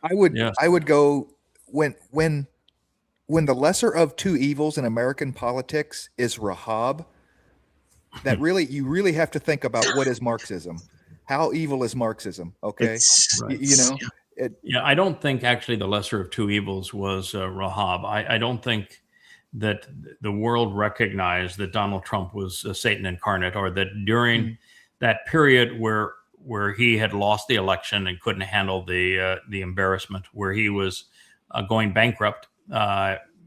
I would go when the lesser of two evils in American politics is Rahab. That you really have to think about what is Marxism. How evil is Marxism? Okay, Right. I don't think actually the lesser of two evils was Rahab. I don't think that the world recognized that Donald Trump was Satan incarnate, or that during that period where he had lost the election and couldn't handle the embarrassment, where he was going bankrupt,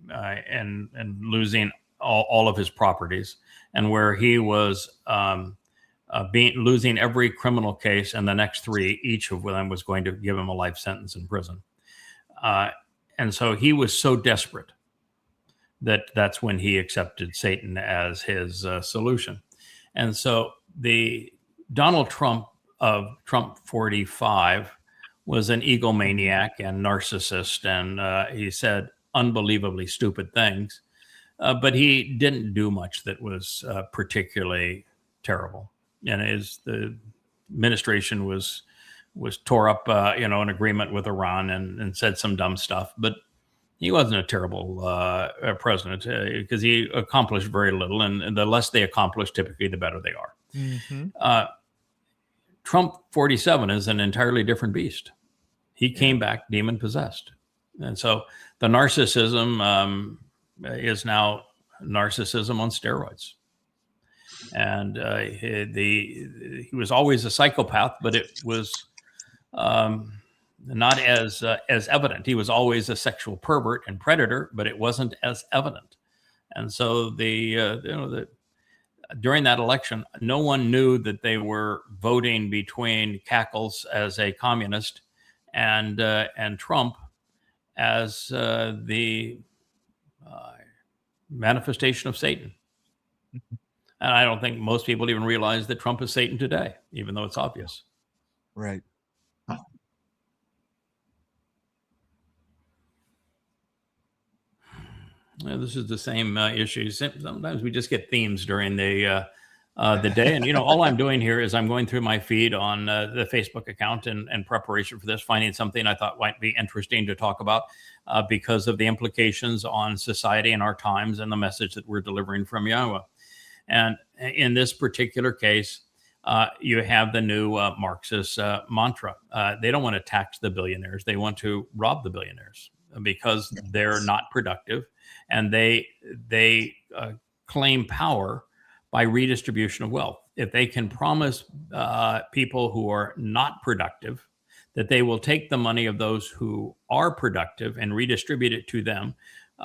and losing all of his properties, and where he was losing every criminal case, and the next three, each of them was going to give him a life sentence in prison. And so he was so desperate that's when he accepted Satan as his solution. And so the Donald Trump of Trump 45 was an egomaniac and narcissist, and he said unbelievably stupid things, but he didn't do much that was particularly terrible. And the administration was tore up, an agreement with Iran and said some dumb stuff, but he wasn't a terrible president because he accomplished very little, and the less they accomplish, typically the better they are. Mm-hmm. Trump 47 is an entirely different beast. He came back demon possessed, and so the narcissism is now narcissism on steroids. And he was always a psychopath, but it was not as evident. He was always a sexual pervert and predator, but it wasn't as evident. And so during that election, no one knew that they were voting between Cackles as a communist and Trump as the manifestation of Satan. And I don't think most people even realize that Trump is Satan today, even though it's obvious. Right. This is the same issue. Sometimes we just get themes during the day. And, all I'm doing here is I'm going through my feed on the Facebook account in preparation for this, finding something I thought might be interesting to talk about because of the implications on society and our times and the message that we're delivering from Yahweh. And in this particular case, you have the new Marxist mantra. They don't want to tax the billionaires. They want to rob the billionaires because they're not productive. And they claim power by redistribution of wealth. If they can promise people who are not productive that they will take the money of those who are productive and redistribute it to them,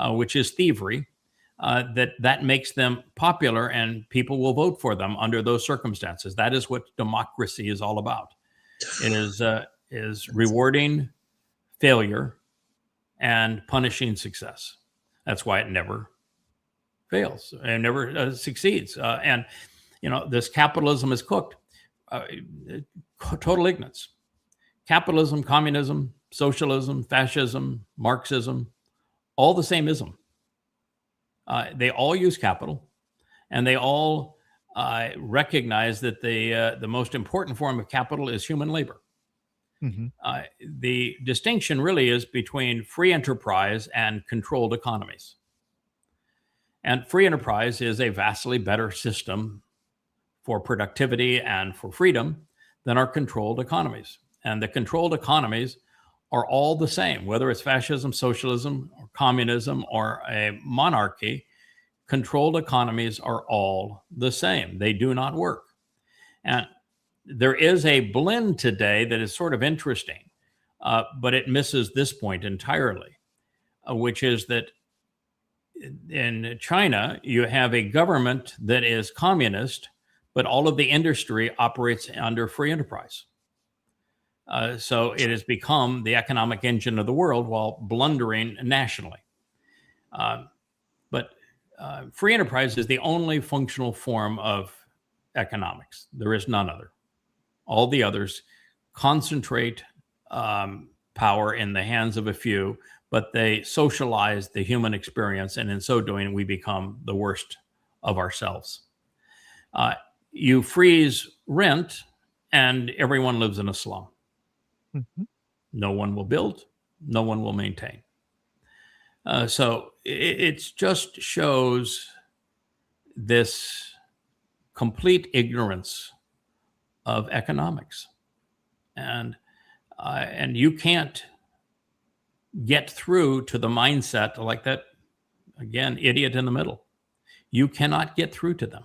which is thievery, that makes them popular and people will vote for them under those circumstances. That is what democracy is all about. It is rewarding failure and punishing success. That's why it never fails and never succeeds. And this capitalism is cooked. Total ignorance. Capitalism, communism, socialism, fascism, Marxism, all the same ism. They all use capital, and they all recognize that the most important form of capital is human labor. Mm-hmm. The distinction really is between free enterprise and controlled economies. And free enterprise is a vastly better system for productivity and for freedom than our controlled economies. And the controlled economies are all the same, whether it's fascism, socialism, or communism, or a monarchy. Controlled economies are all the same. They do not work. And there is a blend today that is sort of interesting, but it misses this point entirely, which is that in China, you have a government that is communist, but all of the industry operates under free enterprise. So it has become the economic engine of the world while blundering nationally. But free enterprise is the only functional form of economics. There is none other. All the others concentrate power in the hands of a few, but they socialize the human experience, and in so doing, we become the worst of ourselves. You freeze rent, and everyone lives in a slum. Mm-hmm. No one will build, no one will maintain. So it just shows this complete ignorance of economics, and you can't get through to the mindset like that. Again, idiot in the middle. You cannot get through to them.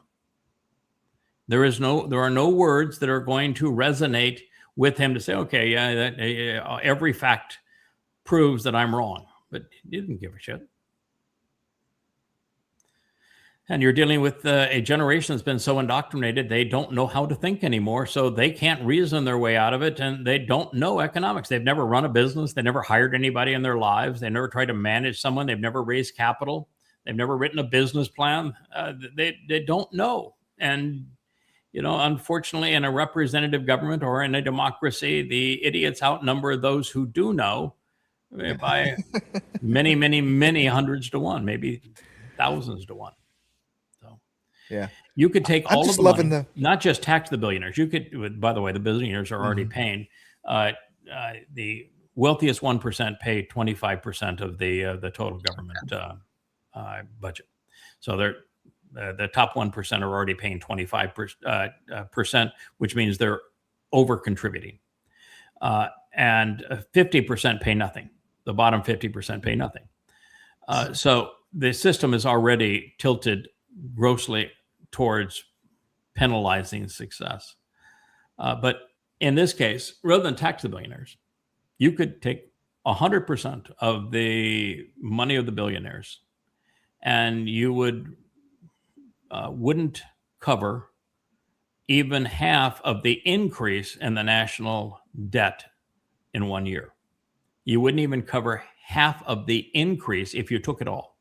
There are no words that are going to resonate with him to say, okay, every fact proves that I'm wrong. But he didn't give a shit. And you're dealing with a generation that's been so indoctrinated, they don't know how to think anymore. So they can't reason their way out of it. And they don't know economics. They've never run a business. They never hired anybody in their lives. They never tried to manage someone. They've never raised capital. They've never written a business plan. They don't know. And, unfortunately, in a representative government or in a democracy, the idiots outnumber those who do know by many, many, many hundreds to one, maybe thousands to one. Yeah, you could take all of the money, not just tax the billionaires. You could, by the way, the billionaires are already paying. The wealthiest 1% pay 25% of the total government budget. So the top 1% are already paying 25%, which means they're over contributing. And 50% pay nothing. The bottom 50% pay nothing. So the system is already tilted grossly towards penalizing success. But in this case, rather than tax the billionaires, you could take 100% of the money of the billionaires, and you wouldn't cover even half of the increase in the national debt in 1 year. You wouldn't even cover half of the increase if you took it all.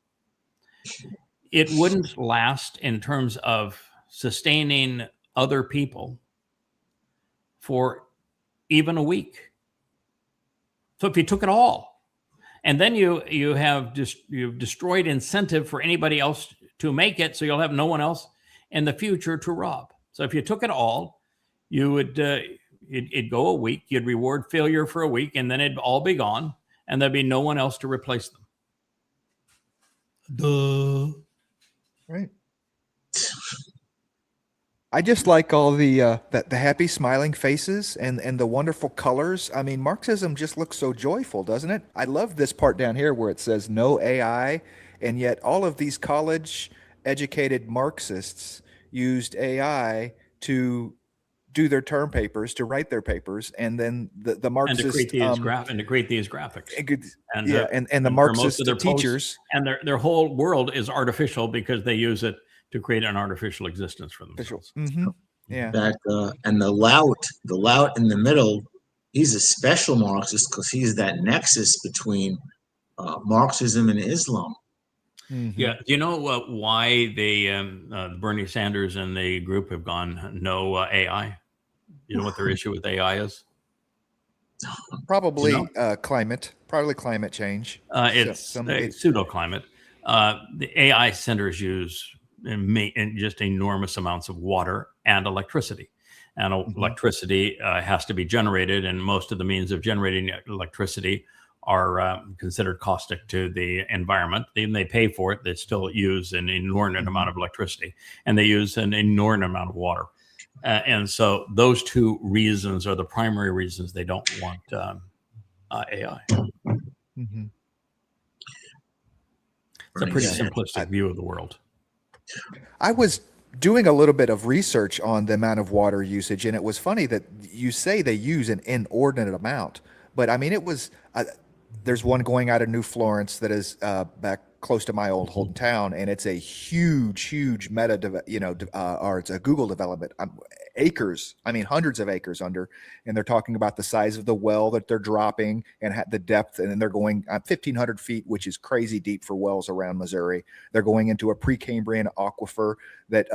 It wouldn't last in terms of sustaining other people for even a week. So if you took it all, and then you've destroyed incentive for anybody else to make it, so you'll have no one else in the future to rob. So if you took it all, you would it'd go a week, you'd reward failure for a week, and then it'd all be gone, and there'd be no one else to replace them. Duh. Right. I just like all the happy smiling faces and the wonderful colors. I mean, Marxism just looks so joyful, doesn't it? I love this part down here where it says no AI, and yet all of these college educated Marxists used AI to do their term papers, to write their papers, and then the Marxist and to create these graphics. And the Marxist teachers, and their whole world is artificial because they use it to create an artificial existence for themselves. Mm-hmm. Yeah. And the lout in the middle, he's a special Marxist because he's that nexus between Marxism and Islam. Mm-hmm. Yeah. Do you know why Bernie Sanders and the group have gone no AI? You know what their issue with AI is? Probably climate change. It's pseudo-climate. The AI centers use just enormous amounts of water and electricity. And electricity has to be generated, and most of the means of generating electricity are considered caustic to the environment. Even they pay for it, they still use an inordinate amount of electricity, and they use an inordinate amount of water. And so those two reasons are the primary reasons they don't want AI. Mm-hmm. It's a pretty simplistic view of the world. I was doing a little bit of research on the amount of water usage, and it was funny that you say they use an inordinate amount, but I mean, it was, there's one going out of New Florence that is back close to my old hometown, and it's a huge or it's a Google development, acres, I mean hundreds of acres under, and they're talking about the size of the well that they're dropping and the depth, and then they're going 1,500 feet, which is crazy deep for wells around Missouri. They're going into a Precambrian aquifer that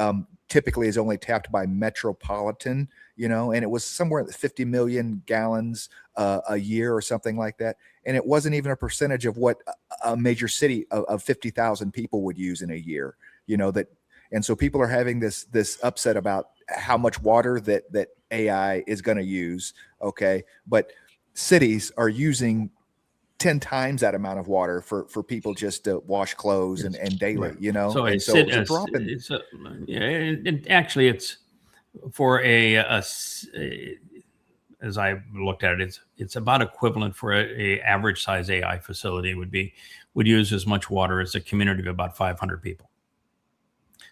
typically is only tapped by Metropolitan, and it was somewhere at 50 million gallons a year or something like that. And it wasn't even a percentage of what a major city of 50,000 people would use in a year, and so people are having this upset about how much water that AI is going to use. Okay. But cities are using 10 times that amount of water for people just to wash clothes and daily, right. So it's a drop in. Actually, it's for as I looked at it, it's about equivalent for a average size AI facility would use as much water as a community of about 500 people.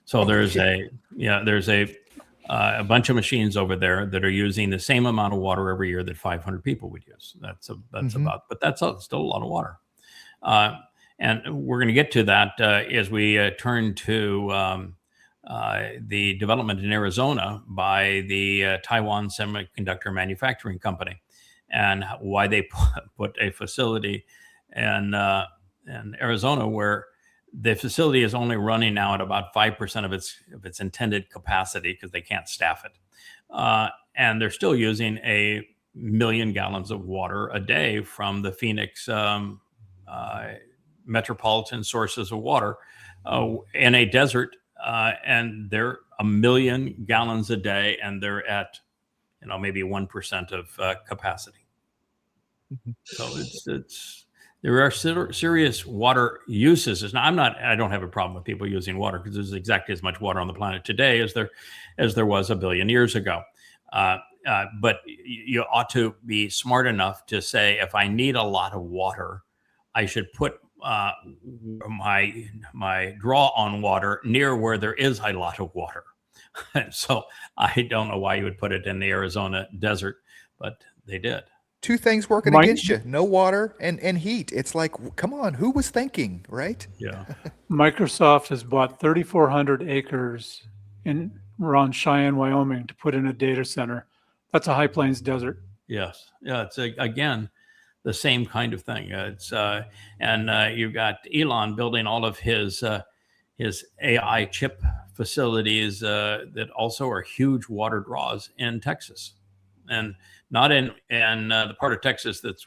So there's a bunch of machines over there that are using the same amount of water every year that 500 people would use. That's about, but that's still a lot of water. And we're going to get to that as we turn to the development in Arizona by the Taiwan Semiconductor Manufacturing Company, and why they put a facility in Arizona where the facility is only running now at about 5% of its intended capacity because they can't staff it. And they're still using 1 million gallons of water a day from the Phoenix metropolitan sources of water in a desert. And they're 1 million gallons a day, and they're at, maybe 1% of capacity. So it's there are serious water uses. Now, I don't have a problem with people using water because there's exactly as much water on the planet today as there was 1 billion years ago. But you ought to be smart enough to say, if I need a lot of water, I should put my draw on water near where there is a lot of water. So I don't know why you would put it in the Arizona desert, but they did. Two things working against you: no water and heat. It's like, come on, who was thinking, right? Yeah. Microsoft has bought 3,400 acres around Cheyenne, Wyoming, to put in a data center. That's a high plains desert. Yes. Yeah. It's again the same kind of thing. And you've got Elon building all of his AI chip facilities that also are huge water draws in Texas, and not in the part of Texas that's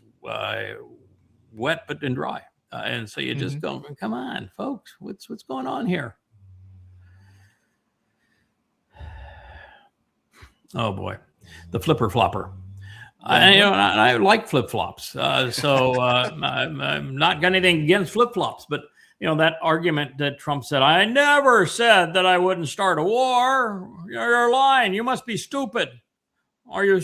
wet but in dry. And so you just go, come on, folks, what's going on here? Oh boy, the flipper flopper. I like flip flops, so I'm not got anything against flip flops. But that argument that Trump said, "I never said that I wouldn't start a war." You're lying. You must be stupid. Are you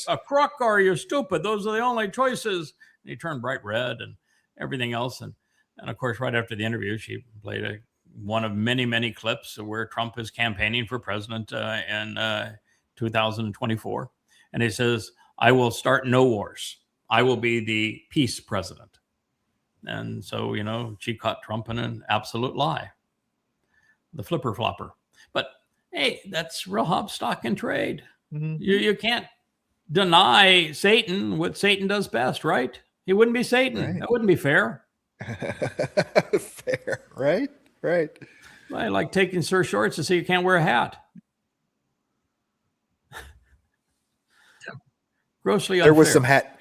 a crook or are you stupid? Those are the only choices. And he turned bright red and everything else. And of course, right after the interview, she played one of many, many clips where Trump is campaigning for president in 2024. And he says, "I will start no wars. I will be the peace president." And so, she caught Trump in an absolute lie. The flipper flopper. But hey, that's real hop, stock, and trade. You can't deny Satan what Satan does best, right? He wouldn't be Satan. Right. That wouldn't be fair. Fair, right? I like taking Sir Shorts to say you can't wear a hat. Grossly unfair. There was some hat.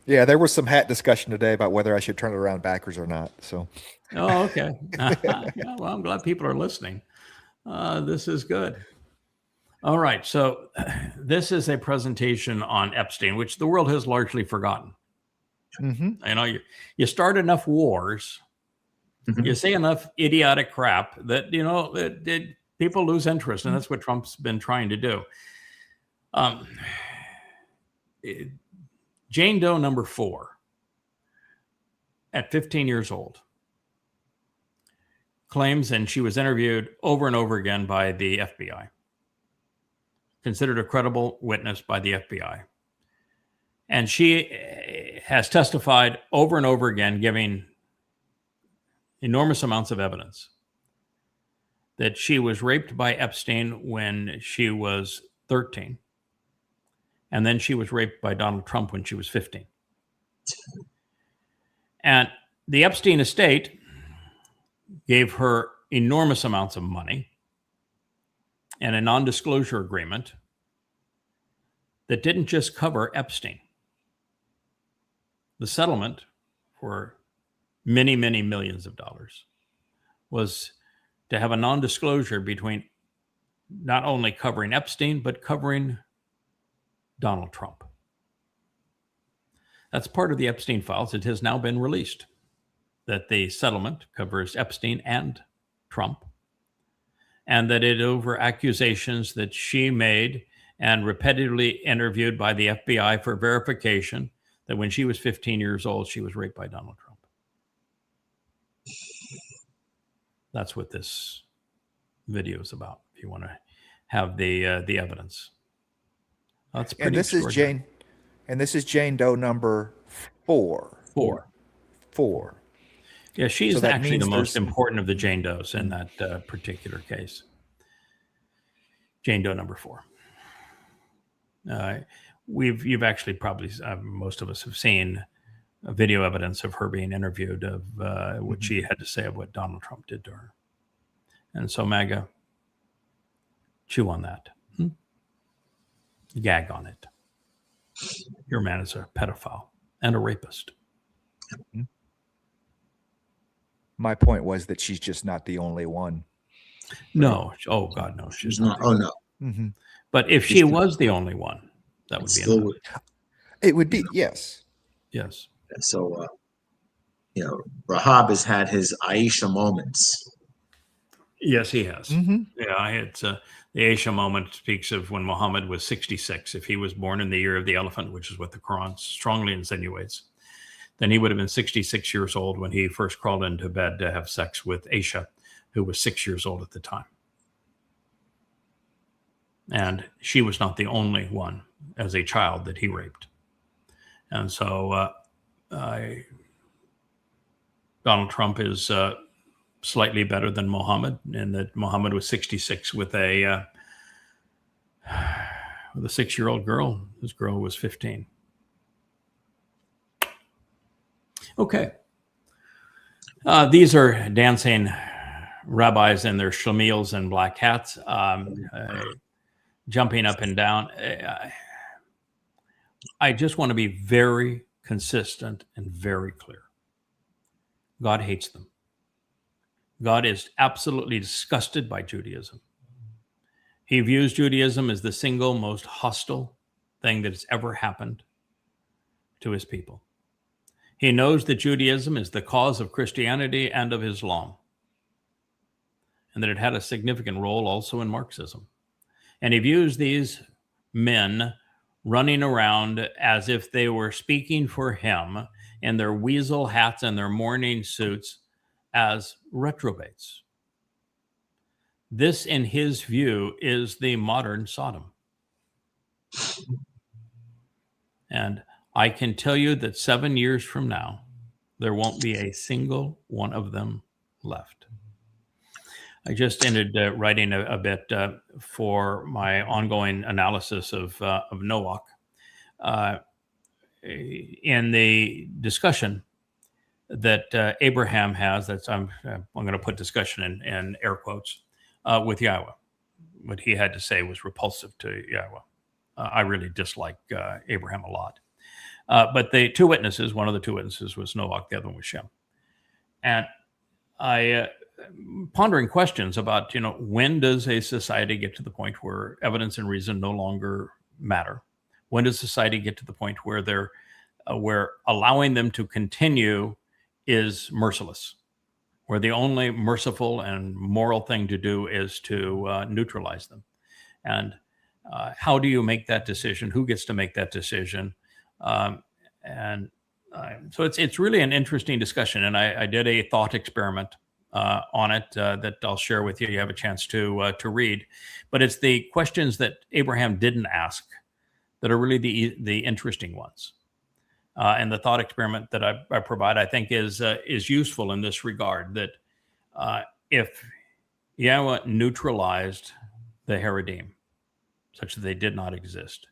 Yeah, there was some hat discussion today about whether I should turn it around backwards or not. So. Oh, okay. Yeah, well, I'm glad people are listening. This is good. All right. So this is a presentation on Epstein, which the world has largely forgotten. You start enough wars, you say enough idiotic crap that, people lose interest. And that's what Trump's been trying to do. Jane Doe number 4, at 15 years old, claims, and she was interviewed over and over again by the FBI, considered a credible witness by the FBI. And she has testified over and over again, giving enormous amounts of evidence that she was raped by Epstein when she was 13. And then she was raped by Donald Trump when she was 15. And the Epstein estate gave her enormous amounts of money and a non-disclosure agreement that didn't just cover Epstein. The settlement for many, many millions of dollars was to have a non-disclosure between not only covering Epstein, but covering Donald Trump. That's part of the Epstein files. It has now been released that the settlement covers Epstein and Trump, and that it over accusations that she made and repetitively interviewed by the FBI for verification that when she was 15 years old, she was raped by Donald Trump. That's what this video is about, if you want to have the evidence. That's pretty extraordinary. This is Jane Doe number 4. 4. Yeah, she's So that actually the means most there's- important of the Jane Does in that particular case. Jane Doe number 4. You've actually probably, most of us have seen video evidence of her being interviewed of what she had to say of what Donald Trump did to her. And so MAGA, chew on that. Gag on it. Your man is a pedophile and a rapist. My point was that she's just not the only one. No. Oh, God, no. She's not. Oh, no. Mm-hmm. But if she was the only one, that would be Still enough. would. It would be, yes. Yes. So, Rahab has had his Aisha moments. Yes, he has. Mm-hmm. Yeah, it's the Aisha moment speaks of when Muhammad was 66. If he was born in the year of the elephant, which is what the Quran strongly insinuates, then he would have been 66 years old when he first crawled into bed to have sex with Aisha, who was 6 years old at the time. And she was not the only one as a child that he raped. And so Donald Trump is slightly better than Muhammad, in that Muhammad was 66 with a 6-year-old girl. This girl was 15. Okay. These are dancing rabbis in their shlemiels and black hats, jumping up and down. I just want to be very consistent and very clear. God hates them. God is absolutely disgusted by Judaism. He views Judaism as the single most hostile thing that has ever happened to his people. He knows that Judaism is the cause of Christianity and of Islam, and that it had a significant role also in Marxism. And he views these men running around as if they were speaking for him in their weasel hats and their mourning suits as reprobates. This, in his view, is the modern Sodom. And I can tell you that 7 years from now, there won't be a single one of them left. I just ended writing a bit for my ongoing analysis of Noach. In the discussion that Abraham has, I'm going to put discussion in air quotes, with Yahweh. What he had to say was repulsive to Yahweh. I really dislike Abraham a lot. But the two witnesses, one of the two witnesses was Noach, the other one was Shem. And I pondering questions about, when does a society get to the point where evidence and reason no longer matter? When does society get to the point where where allowing them to continue is merciless, where the only merciful and moral thing to do is to neutralize them? And how do you make that decision? Who gets to make that decision? So it's really an interesting discussion. And I did a thought experiment on it that I'll share with you. You have a chance to read. But it's the questions that Abraham didn't ask that are really the interesting ones. And the thought experiment that I provide, I think, is useful in this regard, that if Yahweh neutralized the Haredim, such that they did not exist,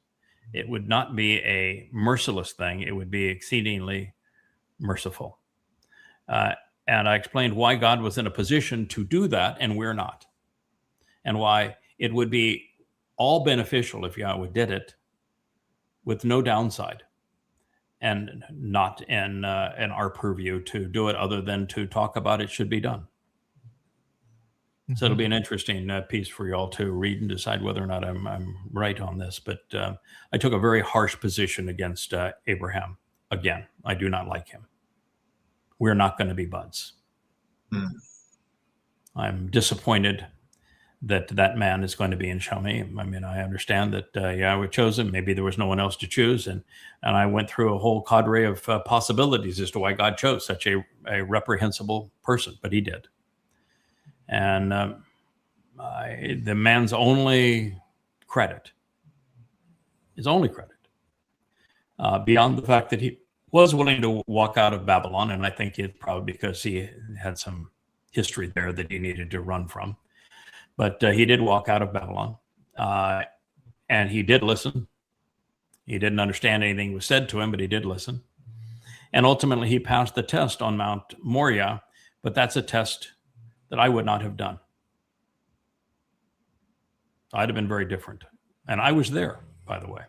it would not be a merciless thing. It would be exceedingly merciful. And I explained why God was in a position to do that and we're not. And why it would be all beneficial if Yahweh did it with no downside, and not in our purview to do it other than to talk about it should be done. Mm-hmm. So it'll be an interesting piece for you all to read and decide whether or not I'm right on this. But I took a very harsh position against Abraham. Again, I do not like him. We're not going to be buds. Mm. I'm disappointed that man is going to be in Shamim. I mean, I understand that Yahweh chose him. Maybe there was no one else to choose. And I went through a whole cadre of possibilities as to why God chose such a reprehensible person, but he did. And the man's only credit, beyond the fact that he was willing to walk out of Babylon, and I think it's probably because he had some history there that he needed to run from. But he did walk out of Babylon, and he did listen. He didn't understand anything was said to him, but he did listen. And ultimately, he passed the test on Mount Moriah, but that's a test that I would not have done. I'd have been very different. And I was there, by the way.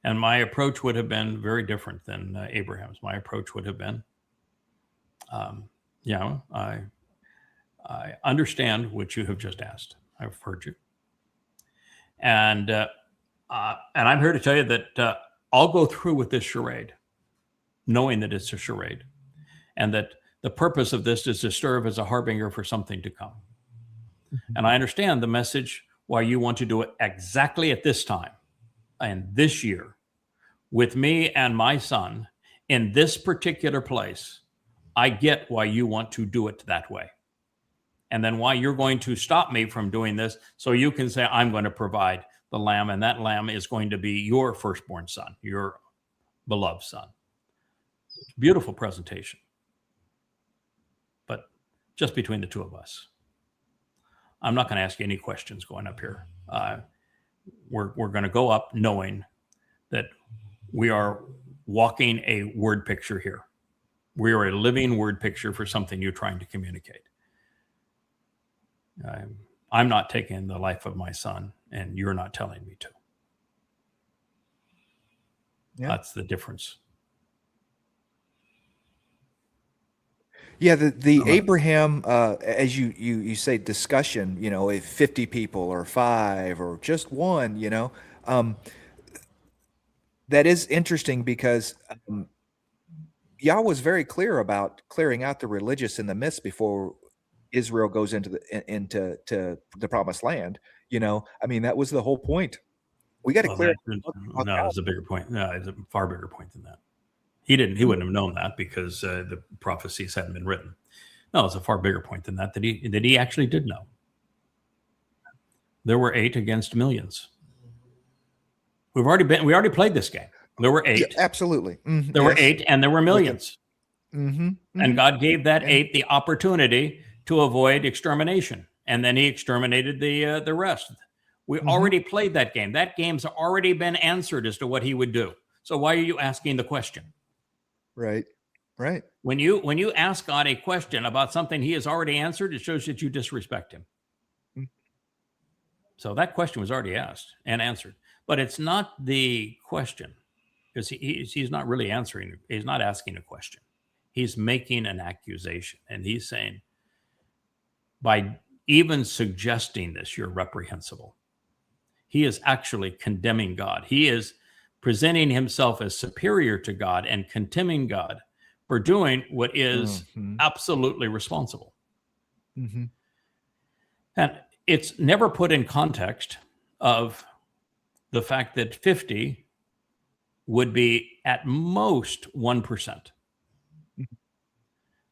And my approach would have been very different than Abraham's. My approach would have been, I understand what you have just asked. I've heard you. And I'm here to tell you that I'll go through with this charade, knowing that it's a charade, and that the purpose of this is to serve as a harbinger for something to come. And I understand the message why you want to do it exactly at this time and this year with me and my son in this particular place. I get why you want to do it that way. And then why you're going to stop me from doing this so you can say, I'm going to provide the lamb, and that lamb is going to be your firstborn son, your beloved son. Beautiful presentation. But just between the two of us. I'm not going to ask you any questions going up here. We're going to go up knowing that we are walking a word picture here. We are a living word picture for something you're trying to communicate. I'm not taking the life of my son, and you're not telling me to. Yeah. That's the difference. Yeah, the Abraham, as you say, discussion, if 50 people or 5 or just 1, that is interesting because Yah was very clear about clearing out the religious in the midst before Israel goes into the promised land. That was the whole point. We got to clear. No, it's a bigger point. No, it's a far bigger point than that. He wouldn't have known that because the prophecies hadn't been written. No, it's a far bigger point than that he actually did know. There were 8 against millions. We already played this game. There were 8. Yeah, absolutely. Mm-hmm. There were 8 and there were millions. Mm-hmm. Mm-hmm. And God gave that 8 the opportunity to avoid extermination. And then he exterminated the rest. We already played that game. That game's already been answered as to what he would do. So why are you asking the question? Right. When you ask God a question about something he has already answered, it shows that you disrespect him. Mm-hmm. So that question was already asked and answered. But it's not the question, because he's not really answering. He's not asking a question. He's making an accusation. And he's saying, by even suggesting this, you're reprehensible. He is actually condemning God. He is presenting himself as superior to God and condemning God for doing what is absolutely responsible. Mm-hmm. And it's never put in context of the fact that 50 would be at most 1%.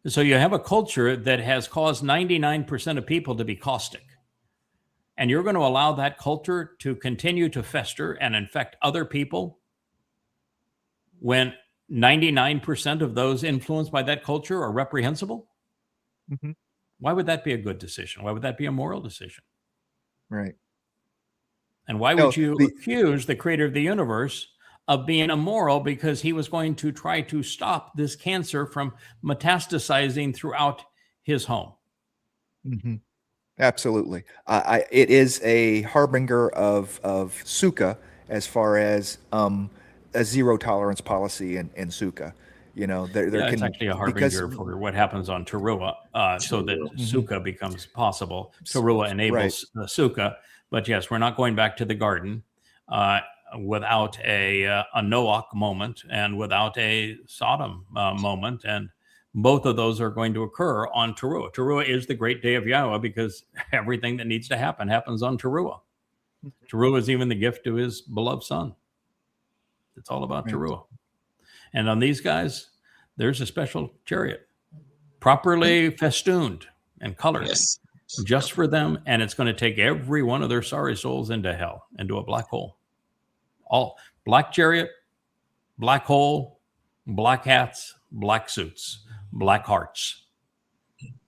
So you have a culture that has caused 99% of people to be caustic. And you're going to allow that culture to continue to fester and infect other people when 99% of those influenced by that culture are reprehensible? Mm-hmm. Why would that be a good decision? Why would that be a moral decision? Right. And why would you accuse the creator of the universe of being immoral because he was going to try to stop this cancer from metastasizing throughout his home? Mm-hmm. Absolutely. It is a harbinger of sukkah as far as a zero tolerance policy in sukkah. It's actually a harbinger for what happens on Taruwah, so that sukkah becomes possible. Taruwah enables sukkah, but yes, we're not going back to the garden without a Noach moment and without a Sodom moment, and both of those are going to occur on Taruwah. Taruwah is the great day of Yahweh because everything that needs to happen happens on Taruwah. Taruwah is even the gift to his beloved son. It's all about Taruwah. And on these guys, there's a special chariot, properly festooned and colored just for them. And it's going to take every one of their sorry souls into hell, into a black hole. All black chariot, black hole, Black hats, black suits, black hearts,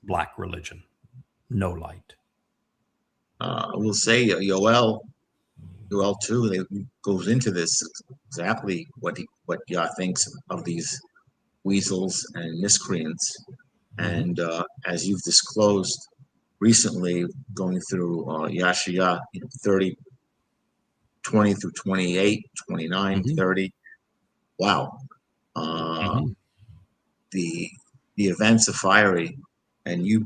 black religion, no light. I will say Yoel 2 goes into this exactly what Yah thinks of these weasels and miscreants. And as you've disclosed recently, going through Yashaya 30, 20 through 28, 29, 30. Wow. The events of fiery, and you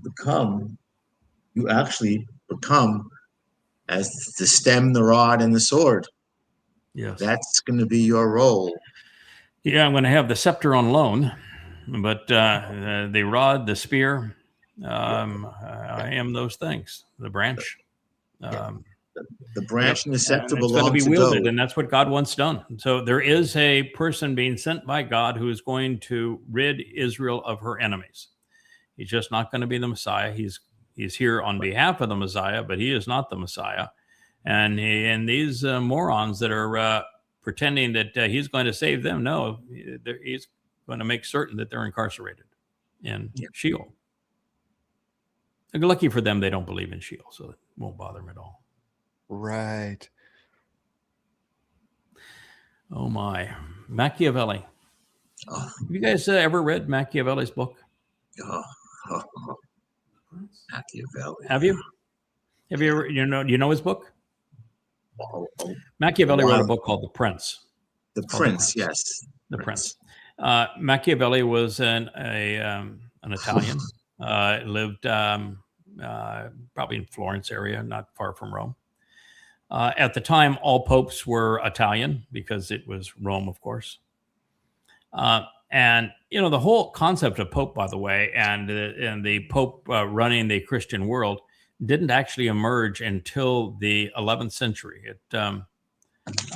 actually become as the stem, the rod, and the sword. Yes. That's going to be your role. Yeah, I'm going to have the scepter on loan, but the rod, the spear, I am those things. The branch. The branch and the scepter belong to Dowd. It's going to be wielded, and that's what God wants done. So there is a person being sent by God who is going to rid Israel of her enemies. He's just not going to be the Messiah. He's here on behalf of the Messiah, but he is not the Messiah. And these morons that are pretending that he's going to save them, no, he's going to make certain that they're incarcerated in Sheol. Lucky for them, they don't believe in Sheol, so it won't bother them at all. Right. Oh my. Machiavelli. Have you guys ever read Machiavelli's book? Machiavelli. Have you? Have you ever, you know his book? Machiavelli wrote a book called The Prince. The Prince, yes. The Prince. Machiavelli was an Italian. Lived probably in Florence area, not far from Rome. At the time, all popes were Italian because it was Rome, of course. And, the whole concept of pope, by the way, and the pope running the Christian world didn't actually emerge until the 11th century. It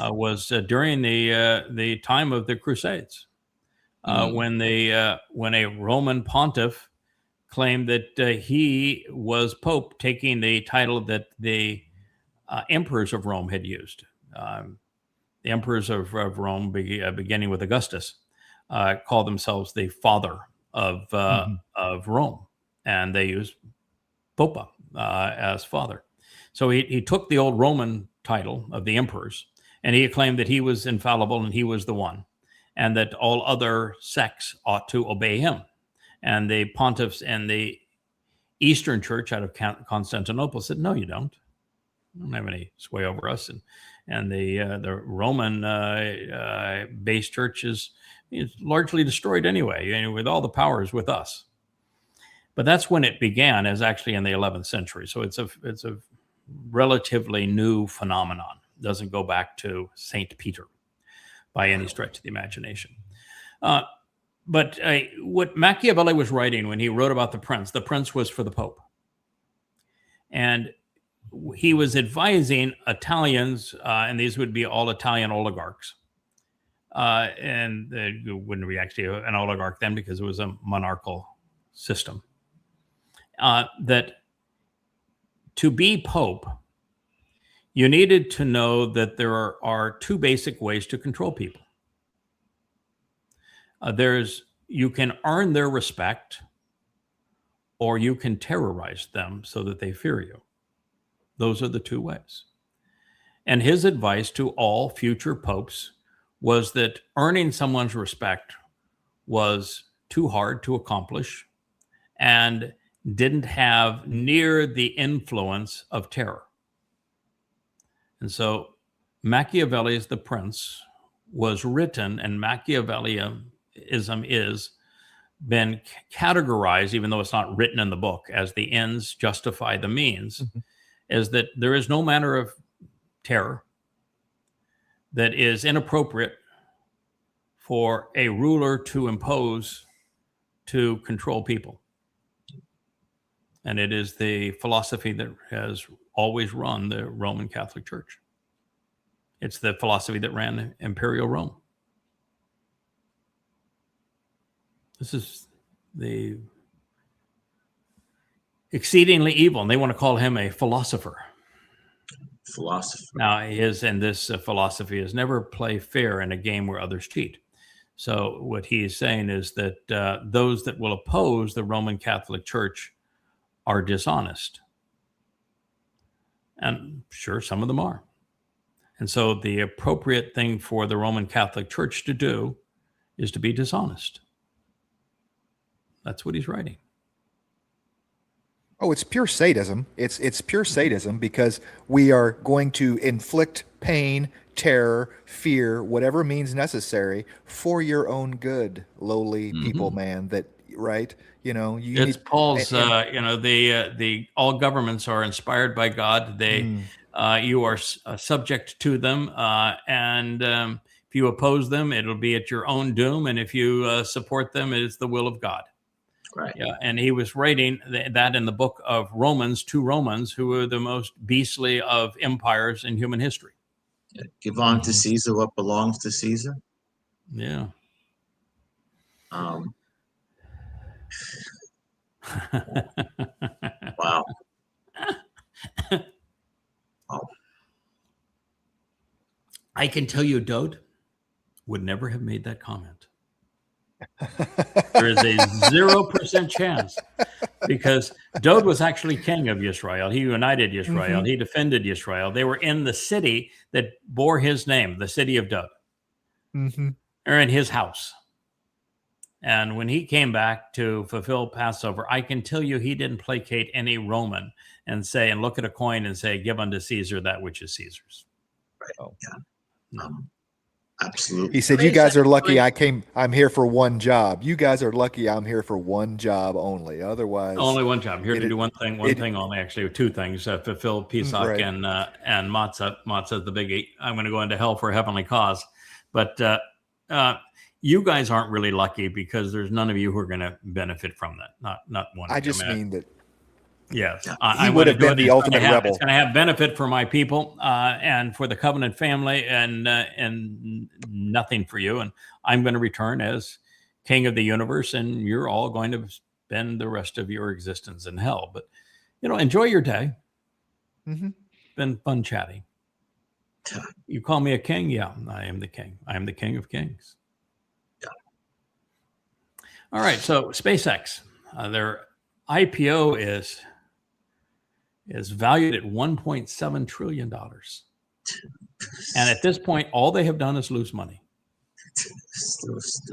was during the time of the Crusades, when a Roman pontiff claimed that he was pope, taking the title that the emperors of Rome had used. The emperors of Rome, beginning with Augustus, called themselves the father of Rome, and they used Popa as father. So he took the old Roman title of the emperors, and he claimed that he was infallible and he was the one, and that all other sects ought to obey him. And the pontiffs and the Eastern Church out of Constantinople said, "No, you don't. You don't have any sway over us." And the Roman base church is largely destroyed anyway, with all the powers with us. But that's when it began, as actually in the 11th century. So it's a relatively new phenomenon. It doesn't go back to Saint Peter by any stretch of the imagination. But what Machiavelli was writing when he wrote about the Prince was for the Pope. And he was advising Italians, and these would be all Italian oligarchs. And it wouldn't be actually an oligarch then because it was a monarchical system. That to be Pope, you needed to know that there are two basic ways to control people. You can earn their respect, or you can terrorize them so that they fear you. Those are the two ways. And his advice to all future popes was that earning someone's respect was too hard to accomplish and didn't have near the influence of terror. And so Machiavelli's The Prince was written, and Machiavellism is been categorized, even though it's not written in the book, as the ends justify the means, is that there is no manner of terror that is inappropriate for a ruler to impose to control people. And it is the philosophy that has always run the Roman Catholic Church. It's the philosophy that ran Imperial Rome. This is the exceedingly evil, and they want to call him a philosopher. Now, this philosophy is never play fair in a game where others cheat. So what he is saying is that those that will oppose the Roman Catholic Church are dishonest. And sure, some of them are. And so the appropriate thing for the Roman Catholic Church to do is to be dishonest. That's what he's writing. Oh, it's pure sadism. It's pure sadism, because we are going to inflict pain, terror, fear, whatever means necessary for your own good, lowly people, man. That, right? You know, It's Paul's. The all governments are inspired by God. You are subject to them, and if you oppose them, it'll be at your own doom, and if you support them, it is the will of God. Right. Yeah, and he was writing that in the book of Romans to Romans, who are the most beastly of empires in human history. Yeah. Give on to Caesar what belongs to Caesar. Yeah. Wow. I can tell you, Dowd would never have made that comment. There is a 0% chance, because Dowd was actually king of Israel. He united Israel. He defended Israel. They were in the city that bore his name, the city of Dowd. Or in his house. And when he came back to fulfill Passover, I can tell you he didn't placate any Roman and say, and look at a coin and say, give unto Caesar that which is Caesar's. Right. Oh. Yeah. No. Absolutely. He said, you guys are lucky I'm here for one job. You guys are lucky I'm here for one job only. Otherwise, only one job. I'm here to do one thing only, actually, two things: fulfill Pesach and matzah. Matzah is the biggie. I'm going to go into hell for a heavenly cause. But you guys aren't really lucky, because there's none of you who are going to benefit from that. Not one. I just mean that. Yes, he would have been the ultimate rebel. It's going to have benefit for my people and for the covenant family, and nothing for you. And I'm going to return as king of the universe, and you're all going to spend the rest of your existence in hell. But, enjoy your day. Been fun chatting. You call me a king? Yeah, I am the king. I am the king of kings. Yeah. All right, so SpaceX, their IPO is valued at $1.7 trillion. And at this point, all they have done is lose money.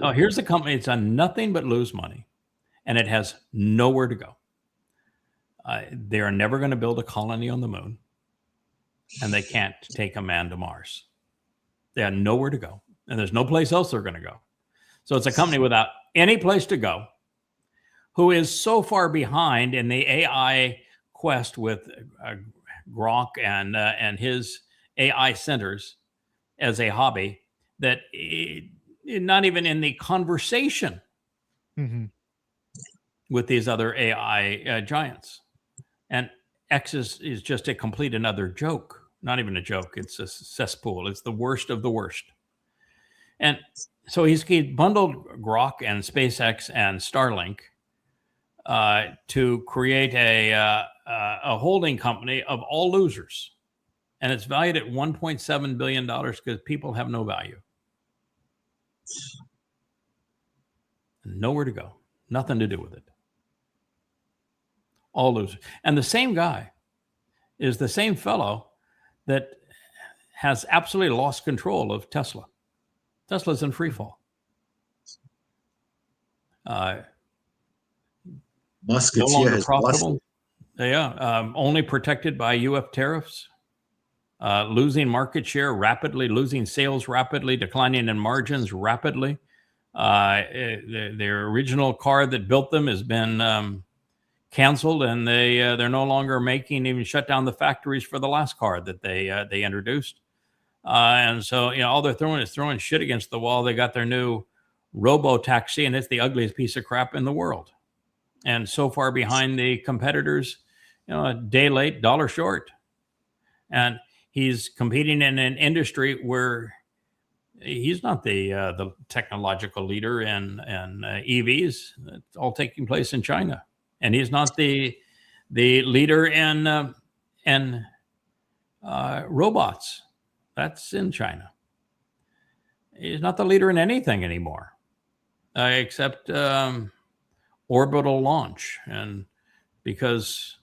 Oh, here's a company that's done nothing but lose money, and it has nowhere to go. They are never going to build a colony on the moon, and they can't take a man to Mars. They have nowhere to go, and there's no place else they're going to go. So it's a company without any place to go, who is so far behind in the AI quest with Grok and his AI centers as a hobby, that not even in the conversation with these other AI giants. And X is just a complete another joke. Not even a joke. It's a cesspool. It's the worst of the worst. And so he bundled Grok and SpaceX and Starlink to create a holding company of all losers. And it's valued at $1.7 billion because people have no value. Nowhere to go. Nothing to do with it. All losers. And the same guy is the same fellow that has absolutely lost control of Tesla. Tesla's in free fall. Musketeer has profitable. Only protected by UF tariffs. Losing market share rapidly, losing sales rapidly, declining in margins rapidly. Their original car that built them has been canceled, and they're no longer making, even shut down the factories for the last car that they introduced. And so, all they're throwing is throwing shit against the wall. They got their new robo-taxi, and it's the ugliest piece of crap in the world. And so far behind the competitors, a day late, dollar short. And he's competing in an industry where he's not the technological leader in EVs. It's all taking place in China. And he's not the leader in robots. That's in China. he's not the leader in anything anymore, except orbital launch. And because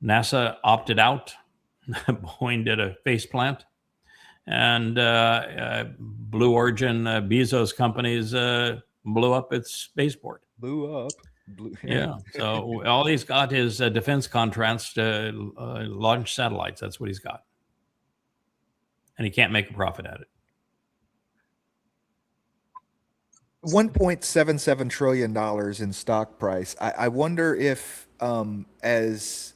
NASA opted out, Boeing did a face plant, and Blue Origin, Bezos companies blew up its spaceport. Yeah. So all he's got is defense contracts to launch satellites. That's what he's got. And he can't make a profit at it. $1.77 trillion in stock price. I wonder if as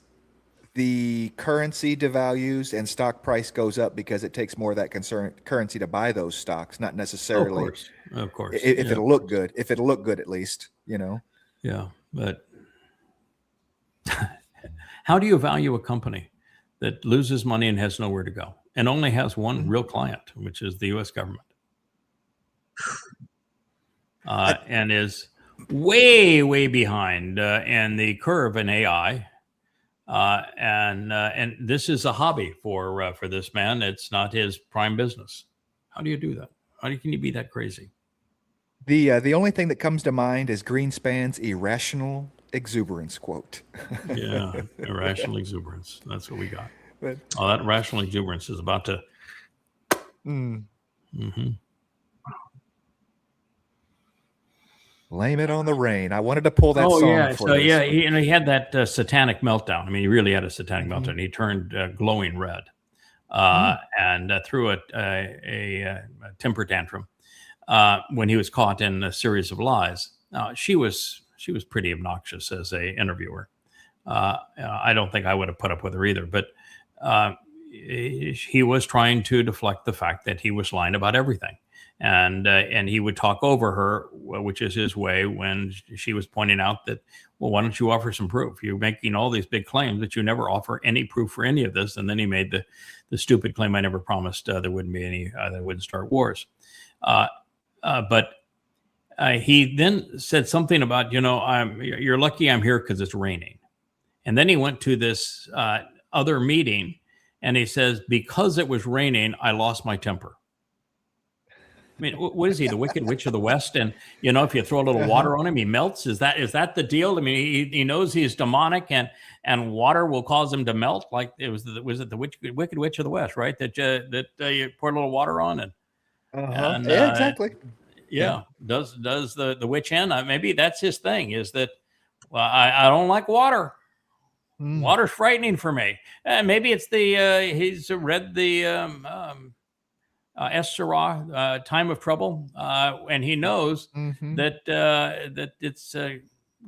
the currency devalues and stock price goes up because it takes more of that currency to buy those stocks, not necessarily. Of course. If it'll look good, at least, you know. Yeah, but how do you value a company that loses money and has nowhere to go and only has one real client, which is the U.S. government, and is way behind in the curve in AI? And this is a hobby for this man. It's not his prime business. How do you do that? Can you be that crazy? The only thing that comes to mind is Greenspan's irrational exuberance quote. Yeah, irrational exuberance. That's what we got. That rational exuberance is about to. Mm-hmm. Blame it on the rain. I wanted to pull that song. Yeah. For So this. yeah, he had that satanic meltdown. I mean, he really had a satanic meltdown. He turned glowing red and threw a temper tantrum when he was caught in a series of lies. She was pretty obnoxious as a interviewer. I don't think I would have put up with her either. But he was trying to deflect the fact that he was lying about everything. And he would talk over her, which is his way, when she was pointing out that, well, why don't you offer some proof? You're making all these big claims, but you never offer any proof for any of this. And then he made the stupid claim, I never promised there wouldn't be any, that wouldn't start wars. But he then said something about, you're lucky I'm here because it's raining. And then he went to this other meeting and he says, because it was raining, I lost my temper. I mean, what is he, the Wicked Witch of the West? And, if you throw a little water on him, he melts. Is that the deal? I mean, he knows he's demonic and water will cause him to melt. Like was it the Wicked Witch of the West, right? That you pour a little water on and yeah, exactly. Yeah. Does the witch in? Maybe that's his thing is that, well, I don't like water. Water's frightening for me. Maybe it's he's read the, Esra, Time of Trouble, and he knows that it's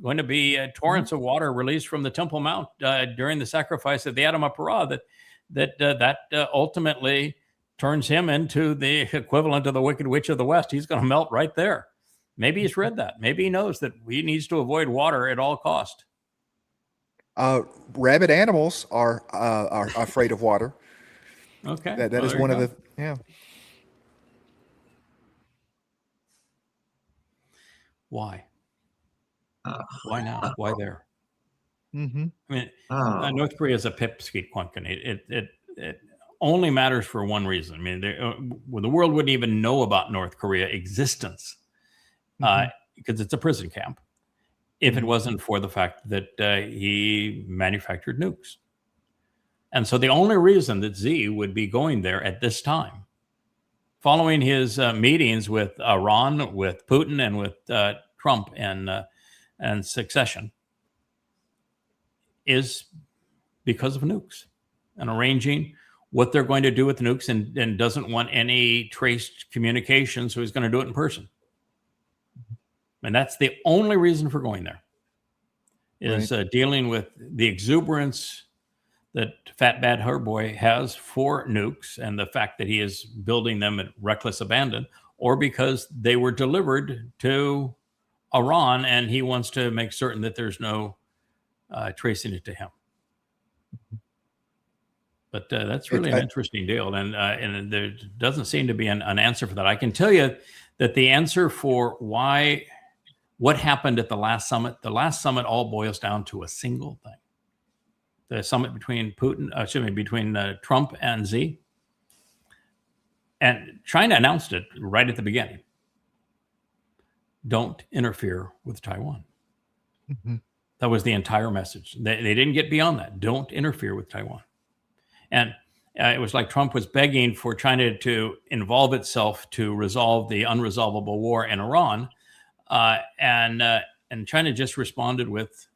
going to be torrents of water released from the Temple Mount during the sacrifice of the Adam Parah. That ultimately turns him into the equivalent of the Wicked Witch of the West. He's going to melt right there. Maybe he's read that. Maybe he knows that he needs to avoid water at all cost. Rabid animals are afraid of water. Okay, that is one of the Why? Why now? Why there? Mm-hmm. I mean, North Korea is a pipsqueak quantum. It only matters for one reason. I mean, the world wouldn't even know about North Korea existence because it's a prison camp if it wasn't for the fact that he manufactured nukes. And so the only reason that Z would be going there at this time, following his meetings with Iran, with Putin, and with Trump and succession, is because of nukes and arranging what they're going to do with nukes and doesn't want any traced communication, so he's going to do it in person. And that's the only reason for going there, is dealing with the exuberance that Fat Bad Herboy has for nukes and the fact that he is building them at reckless abandon, or because they were delivered to Iran and he wants to make certain that there's no tracing it to him. But that's really an interesting deal. And there doesn't seem to be an answer for that. I can tell you that the answer for what happened at the last summit all boils down to a single thing. The summit between Trump and Z. And China announced it right at the beginning. Don't interfere with Taiwan. Mm-hmm. That was the entire message. They didn't get beyond that. Don't interfere with Taiwan. And it was like Trump was begging for China to involve itself to resolve the unresolvable war in Iran. And China just responded with,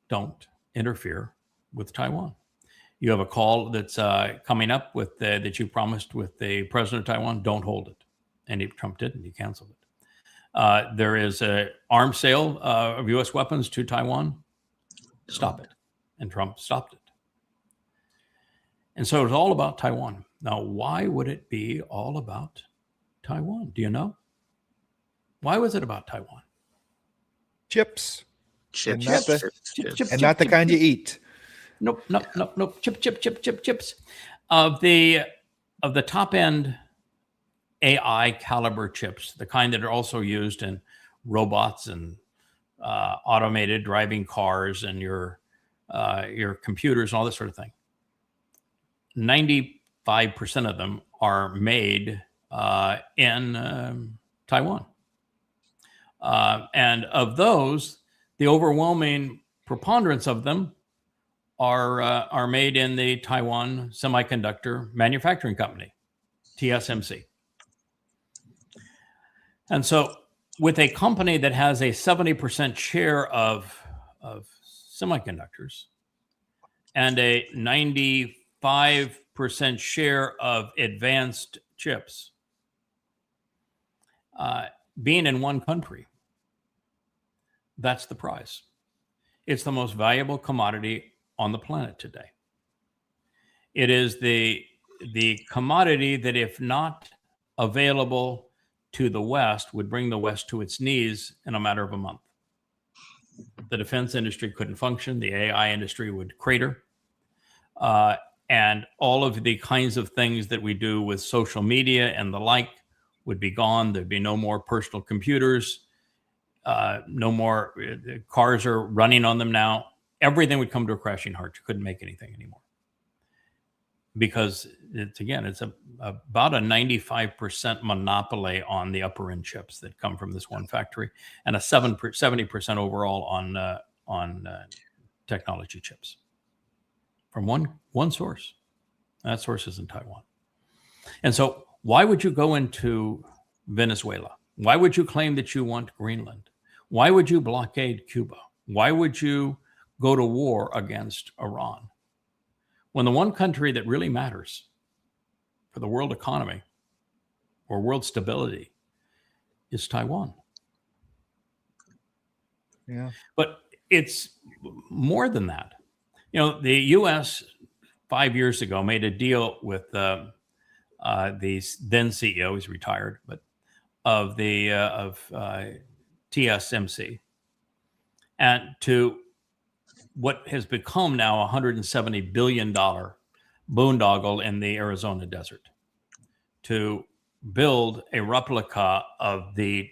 don't interfere with Taiwan. You have a call that's coming up with that you promised with the president of Taiwan. Don't hold it. And Trump didn't. He canceled it. There is an arms sale of U.S. weapons to Taiwan. Stop it. And Trump stopped it. And so it's all about Taiwan. Now, why would it be all about Taiwan? Do you know? Why was it about Taiwan? Chips. Chips. And not the kind you eat. Nope. Chips. Of the top end AI caliber chips, the kind that are also used in robots and automated driving cars and your computers and all this sort of thing. 95% of them are made in Taiwan. And of those, the overwhelming preponderance of them are made in the Taiwan Semiconductor Manufacturing Company, TSMC. And so with a company that has a 70% share of semiconductors and a 95% share of advanced chips, being in one country, that's the prize. It's the most valuable commodity on the planet today. It is the commodity that, if not available to the West, would bring the West to its knees in a matter of a month. The defense industry couldn't function. The AI industry would crater. And all of the kinds of things that we do with social media and the like would be gone. There'd be no more personal computers. No more cars are running on them now. Everything would come to a crashing halt. You couldn't make anything anymore. Because it's about a 95% monopoly on the upper end chips that come from this one factory, and a 70% overall on technology chips from one source. That source is in Taiwan. And so why would you go into Venezuela? Why would you claim that you want Greenland? Why would you blockade Cuba? Why would you go to war against Iran? When the one country that really matters for the world economy or world stability is Taiwan. Yeah. But it's more than that. You know, the U.S. 5 years ago made a deal with the then CEO, he's retired, but of TSMC, and to what has become now a $170 billion boondoggle in the Arizona desert, to build a replica of the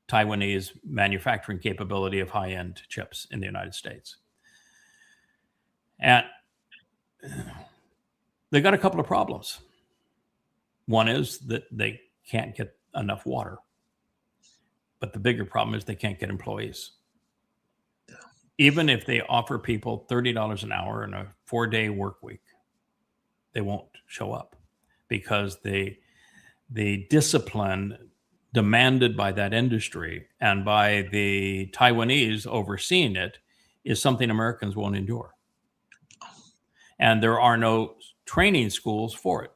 Taiwanese manufacturing capability of high-end chips in the United States. And they got a couple of problems. One is that they can't get enough water. But the bigger problem is they can't get employees. Even if they offer people $30 an hour and a 4-day work week, they won't show up, because the discipline demanded by that industry and by the Taiwanese overseeing it is something Americans won't endure. And there are no training schools for it.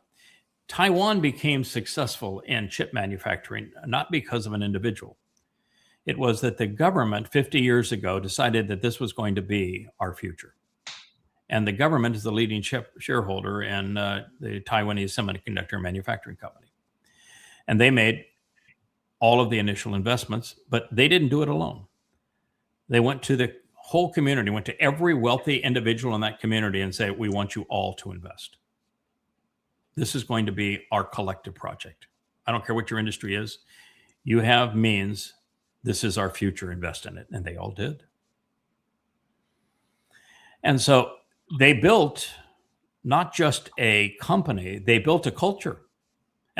Taiwan became successful in chip manufacturing not because of an individual. It was that the government 50 years ago decided that this was going to be our future. And the government is the leading shareholder in the Taiwanese Semiconductor Manufacturing Company. And they made all of the initial investments, but they didn't do it alone. They went to the whole community, went to every wealthy individual in that community and said, we want you all to invest. This is going to be our collective project. I don't care what your industry is. You have means. This is our future. Invest in it. And they all did. And so they built not just a company, they built a culture.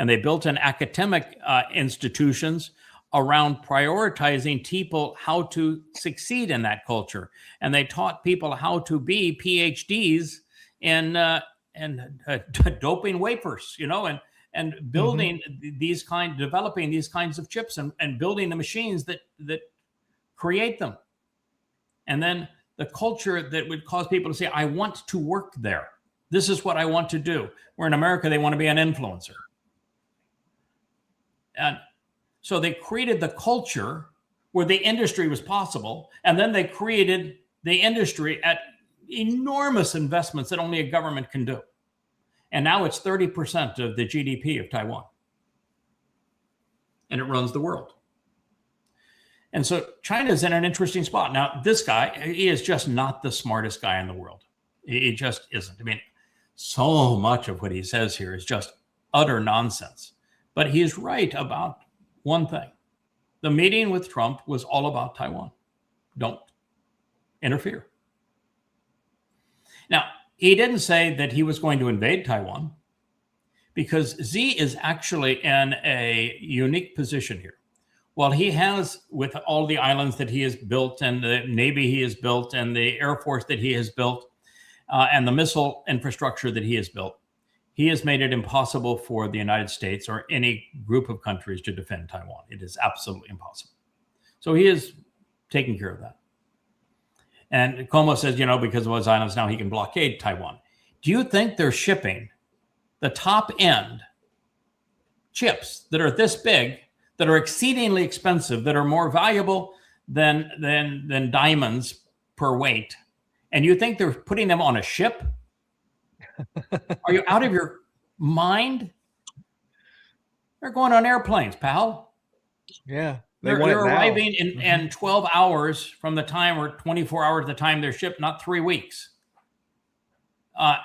And they built an academic institutions around prioritizing people how to succeed in that culture. And they taught people how to be PhDs in doping wafers, and building developing these kinds of chips and building the machines that create them. And then the culture that would cause people to say, I want to work there. This is what I want to do. Where in America, they want to be an influencer. And so they created the culture where the industry was possible. And then they created the industry at enormous investments that only a government can do. And now it's 30% of the GDP of Taiwan. And it runs the world. And so China's in an interesting spot. Now, this guy, he is just not the smartest guy in the world. He just isn't. I mean, so much of what he says here is just utter nonsense. But he's right about one thing. The meeting with Trump was all about Taiwan. Don't interfere. Now, he didn't say that he was going to invade Taiwan, because Xi is actually in a unique position here. While he has, with all the islands that he has built and the Navy he has built and the Air Force that he has built and the missile infrastructure that he has built, he has made it impossible for the United States or any group of countries to defend Taiwan. It is absolutely impossible. So he is taking care of that. And Como says, because of those islands, now he can blockade Taiwan. Do you think they're shipping the top end chips that are this big, that are exceedingly expensive, that are more valuable than diamonds per weight, and you think they're putting them on a ship? Are you out of your mind? They're going on airplanes, pal. Yeah. They're arriving in 12 hours from the time, or 24 hours the time they're shipped, not 3 weeks. And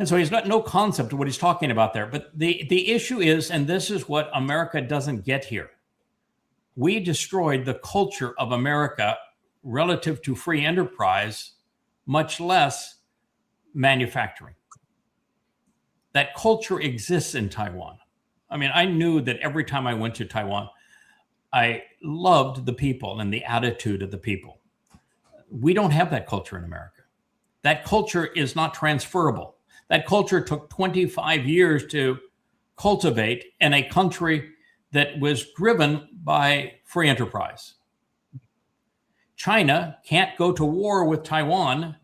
so he's got no concept of what he's talking about there. But the issue is, and this is what America doesn't get here, we destroyed the culture of America relative to free enterprise, much less manufacturing. That culture exists in Taiwan. I mean, I knew that every time I went to Taiwan, I loved the people and the attitude of the people. We don't have that culture in America. That culture is not transferable. That culture took 25 years to cultivate in a country that was driven by free enterprise. China can't go to war with Taiwan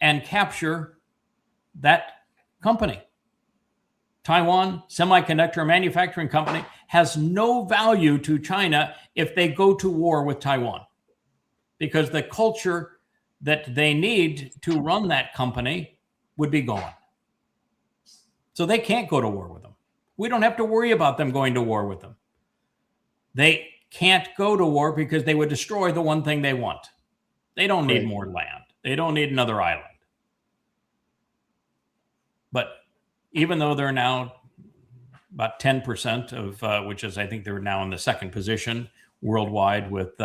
and capture that company. Taiwan Semiconductor Manufacturing Company has no value to China if they go to war with Taiwan, because the culture that they need to run that company would be gone. So they can't go to war with them. We don't have to worry about them going to war with them. They can't go to war because they would destroy the one thing they want. They don't need more land. They don't need another island. But even though they're now about 10% of, which is, I think they're now in the second position worldwide, with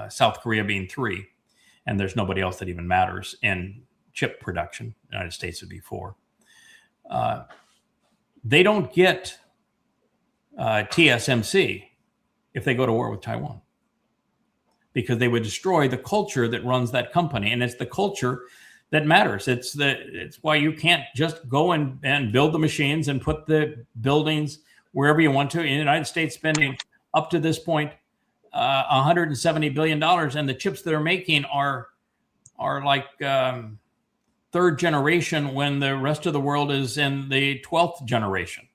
South Korea being 3, and there's nobody else that even matters in chip production. The United States would be 4. They don't get TSMC if they go to war with Taiwan, because they would destroy the culture that runs that company, and it's the culture that matters. It's why you can't just go and build the machines and put the buildings wherever you want to. In the United States, spending up to this point $170 billion, and the chips that they're making are like third generation, when the rest of the world is in the 12th generation.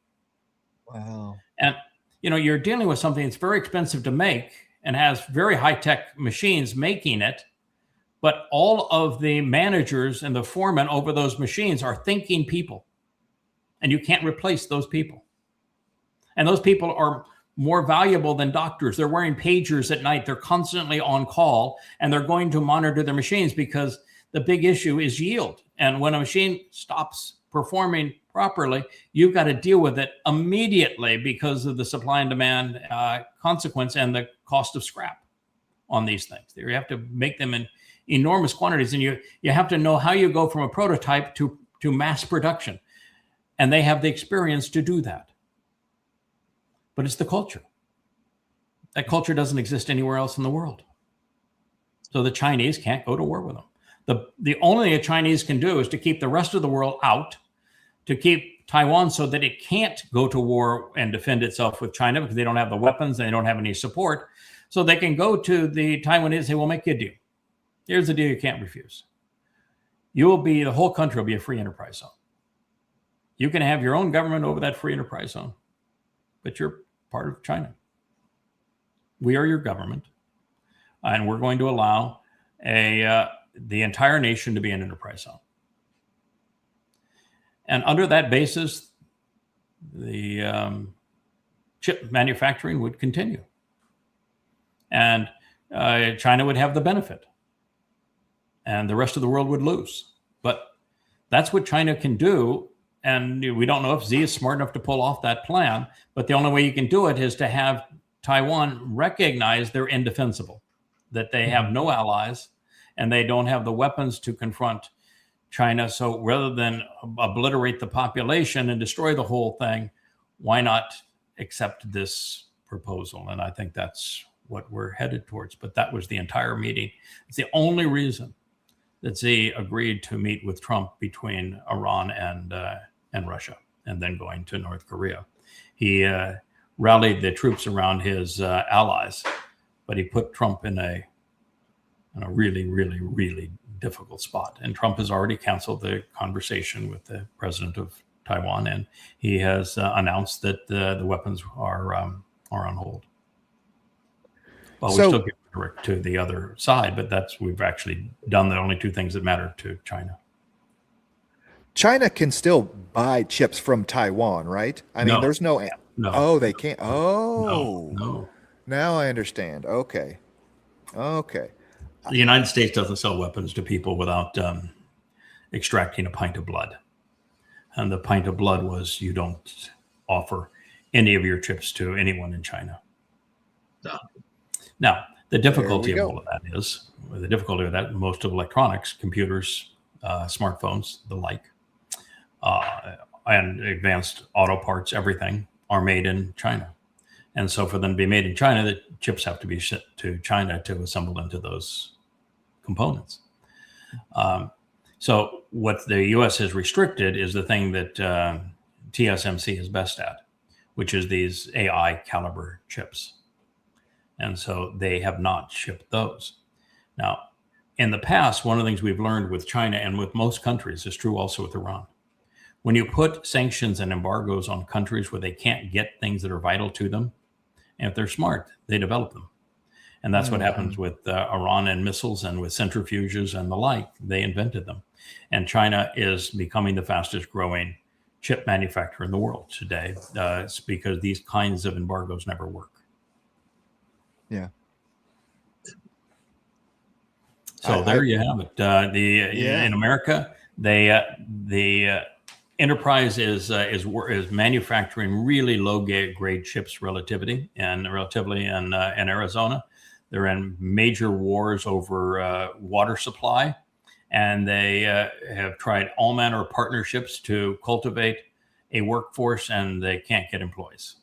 Wow. And you're dealing with something that's very expensive to make and has very high-tech machines making it. But all of the managers and the foremen over those machines are thinking people. And you can't replace those people. And those people are more valuable than doctors. They're wearing pagers at night. They're constantly on call, and they're going to monitor their machines, because the big issue is yield. And when a machine stops performing properly, you've got to deal with it immediately because of the supply and demand consequence and the cost of scrap on these things. You have to make them in enormous quantities, and you have to know how you go from a prototype to mass production. And they have the experience to do that. But it's the culture. That culture doesn't exist anywhere else in the world. So the Chinese can't go to war with them. The only thing the Chinese can do is to keep the rest of the world out, to keep Taiwan so that it can't go to war and defend itself with China because they don't have the weapons, they don't have any support. So they can go to the Taiwanese and say, we'll make you a deal. Here's the deal you can't refuse. The whole country will be a free enterprise zone. You can have your own government over that free enterprise zone, but you're part of China. We are your government, and we're going to allow the entire nation to be an enterprise zone. And under that basis, the chip manufacturing would continue. And China would have the benefit. And the rest of the world would lose. But that's what China can do. And we don't know if Xi is smart enough to pull off that plan. But the only way you can do it is to have Taiwan recognize they're indefensible, that they have no allies, and they don't have the weapons to confront China. So rather than obliterate the population and destroy the whole thing, why not accept this proposal? And I think that's what we're headed towards. But that was the entire meeting. It's the only reason that Xi agreed to meet with Trump between Iran and Russia, and then going to North Korea. He rallied the troops around his allies, but he put Trump in a really, really, really difficult spot. And Trump has already canceled the conversation with the president of Taiwan, and he has announced that the weapons are on hold. Well, we still give direct to the other side, but we've actually done the only two things that matter to China. China can still buy chips from Taiwan, right? I mean, there's no. Oh, they can't. Oh, no. Now I understand. Okay. The United States doesn't sell weapons to people without extracting a pint of blood. And the pint of blood was, you don't offer any of your chips to anyone in China. No. Now, the difficulty of all of that, most of electronics, computers, smartphones, the like, and advanced auto parts, everything are made in China. And so for them to be made in China, the chips have to be shipped to China to assemble into those components. So what the U.S. has restricted is the thing that TSMC is best at, which is these AI caliber chips. And so they have not shipped those. Now, in the past, one of the things we've learned with China and with most countries is true also with Iran. When you put sanctions and embargoes on countries where they can't get things that are vital to them, and if they're smart, they develop them. And that's what happens with Iran and missiles and with centrifuges and the like. They invented them. And China is becoming the fastest growing chip manufacturer in the world today. It's because these kinds of embargoes never work. Yeah. So there you have it. In America, the enterprise is manufacturing really low grade chips relatively in Arizona. They're in major wars over water supply, and they have tried all manner of partnerships to cultivate a workforce, and they can't get employees.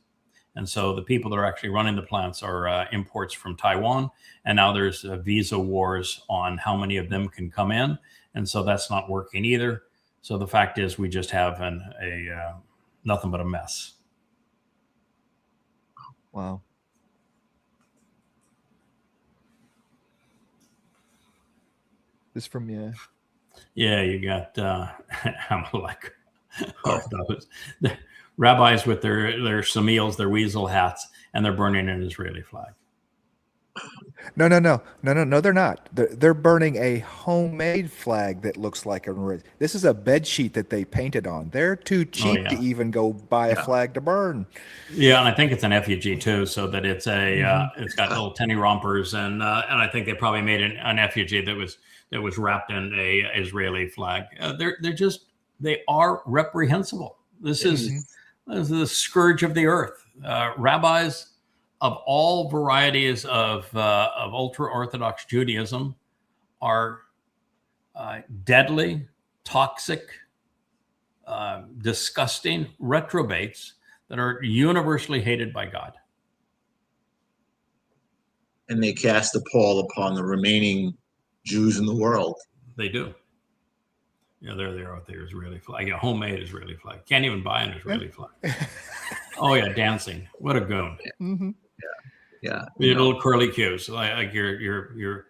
And so the people that are actually running the plants are imports from Taiwan. And now there's visa wars on how many of them can come in. And so that's not working either. So the fact is we just have nothing but a mess. Wow. This from you. Yeah, you got Amalek. The rabbis with their Samils, their weasel hats, and they're burning an Israeli flag. No, they're not. They're burning a homemade flag that looks like a. This is a bed sheet that they painted on. They're too cheap to even go buy a flag to burn. Yeah, and I think it's an effigy too, so that it's it's got little tenny rompers, and I think they probably made an effigy that was wrapped in a Israeli flag. They are reprehensible. This is the scourge of the earth. Rabbis of all varieties of ultra-Orthodox Judaism are deadly, toxic disgusting reprobates that are universally hated by God. And they cast a pall upon the remaining Jews in the world. They do. Yeah, they're out there Israeli flag. Yeah, homemade Israeli flag. Can't even buy an Israeli flag. Oh yeah, dancing. What a goon. Mm-hmm. Yeah. Your little curly cues. Like you're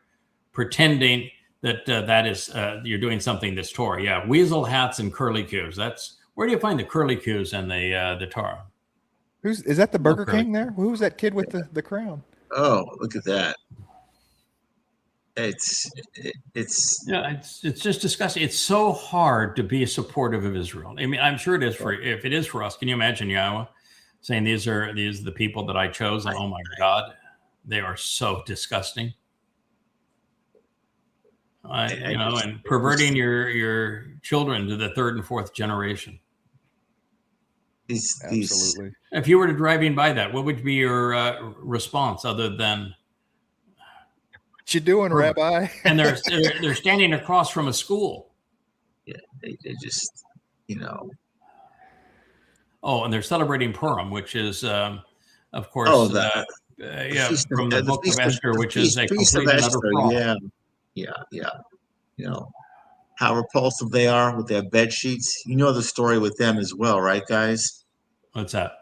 pretending that that is you're doing something that's Torah. Yeah, weasel hats and curly cues. That's where do you find the curly cues and the Torah? Is that the Burger King there? Who was that kid with the crown? Oh, look at that. It's just disgusting. It's so hard to be supportive of Israel. I mean, I'm sure it is if it is for us. Can you imagine Yahweh saying these are the people that I chose? And oh my God, they are so disgusting. And perverting your children to the third and fourth generation. Absolutely. If you were driving by that, what would be your response other than? What you doing, Rabbi? And they're standing across from a school. Yeah, they just, Oh, and they're celebrating Purim, which is, of course, from the book of Esther, which is a complete and utter fraud. Yeah. How repulsive they are with their bed sheets. You know the story with them as well, right, guys? What's that?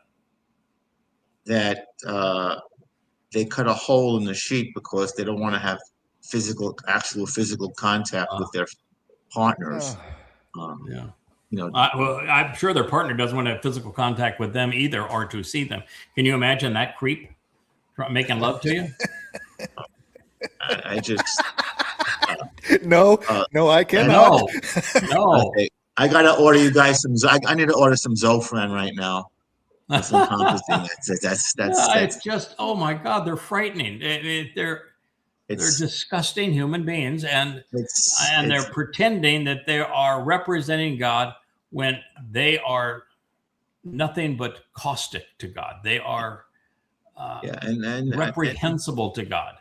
That they cut a hole in the sheet because they don't want to have actual physical contact with their partners. Well, I'm sure their partner doesn't want to have physical contact with them either, or to see them. Can you imagine that creep making love to you? I just no, I cannot. No. Okay. I gotta order you guys some. I need to order some Zofran right now. That's it's just, oh my God, they're frightening. They're disgusting human beings, and they're pretending that they are representing God when they are nothing but caustic to God. They are reprehensible to God.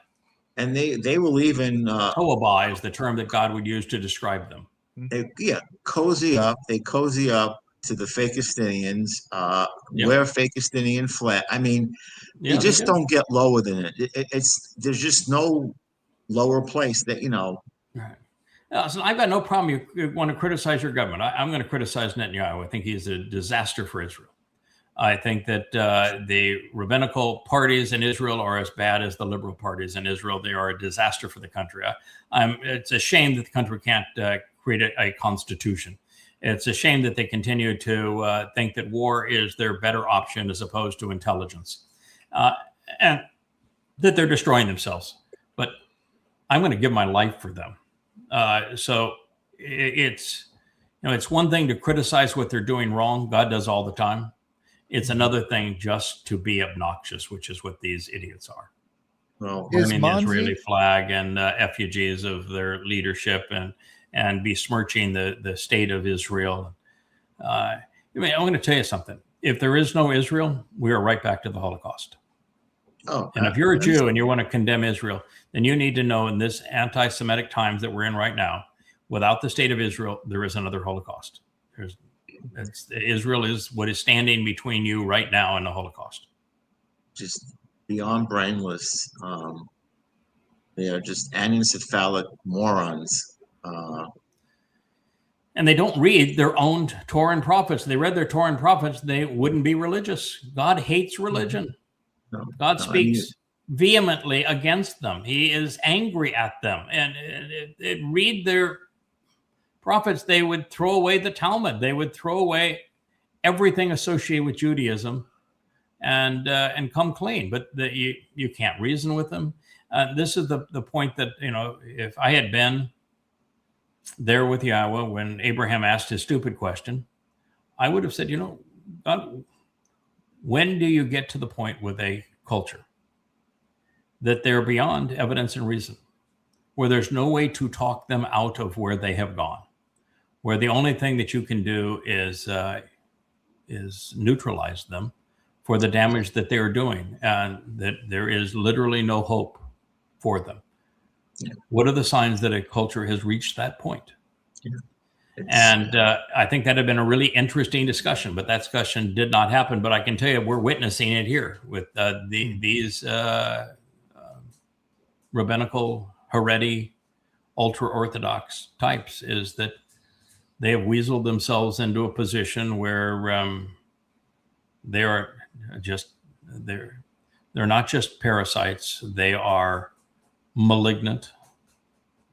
And they will even Taruw'ah is the term that God would use to describe them. Cozy up. They cozy up to the Fakistinians, wear Fakistinian flag. I mean, you just don't get lower than it. There's just no lower place that Right. So I've got no problem. You want to criticize your government. I'm going to criticize Netanyahu. I think he's a disaster for Israel. I think that the rabbinical parties in Israel are as bad as the liberal parties in Israel. They are a disaster for the country. It's a shame that the country can't create a constitution. It's a shame that they continue to think that war is their better option as opposed to intelligence, and that they're destroying themselves. But I'm going to give my life for them. So it's one thing to criticize what they're doing wrong. God does all the time. It's another thing just to be obnoxious, which is what these idiots are. Well, burning the Israeli flag and effigies of their leadership and besmirching the state of Israel. I'm going to tell you something. If there is no Israel, we are right back to the Holocaust. And if you're a Jew and you want to condemn Israel, then you need to know in this anti-Semitic times that we're in right now, without the state of Israel, there is another Holocaust. Israel is what is standing between you right now and the Holocaust. Just beyond brainless. They are just anencephalic morons. And they don't read their own Torah and prophets. They read their Torah and prophets, they wouldn't be religious. God hates religion. God speaks vehemently against them. He is angry at them. And read their prophets, they would throw away the Talmud. They would throw away everything associated with Judaism and come clean. But you can't reason with them. This is the point that, if I had been there with Yahweh when Abraham asked his stupid question, I would have said, God, when do you get to the point with a culture that they're beyond evidence and reason, where there's no way to talk them out of where they have gone, where the only thing that you can do is neutralize them for the damage that they're doing, and that there is literally no hope for them? What are the signs that a culture has reached that point? And I think that had been a really interesting discussion, but that discussion did not happen. But I can tell you, we're witnessing it here with these rabbinical, Haredi, ultra-Orthodox types, is that they have weaseled themselves into a position where they're not just parasites, they are malignant,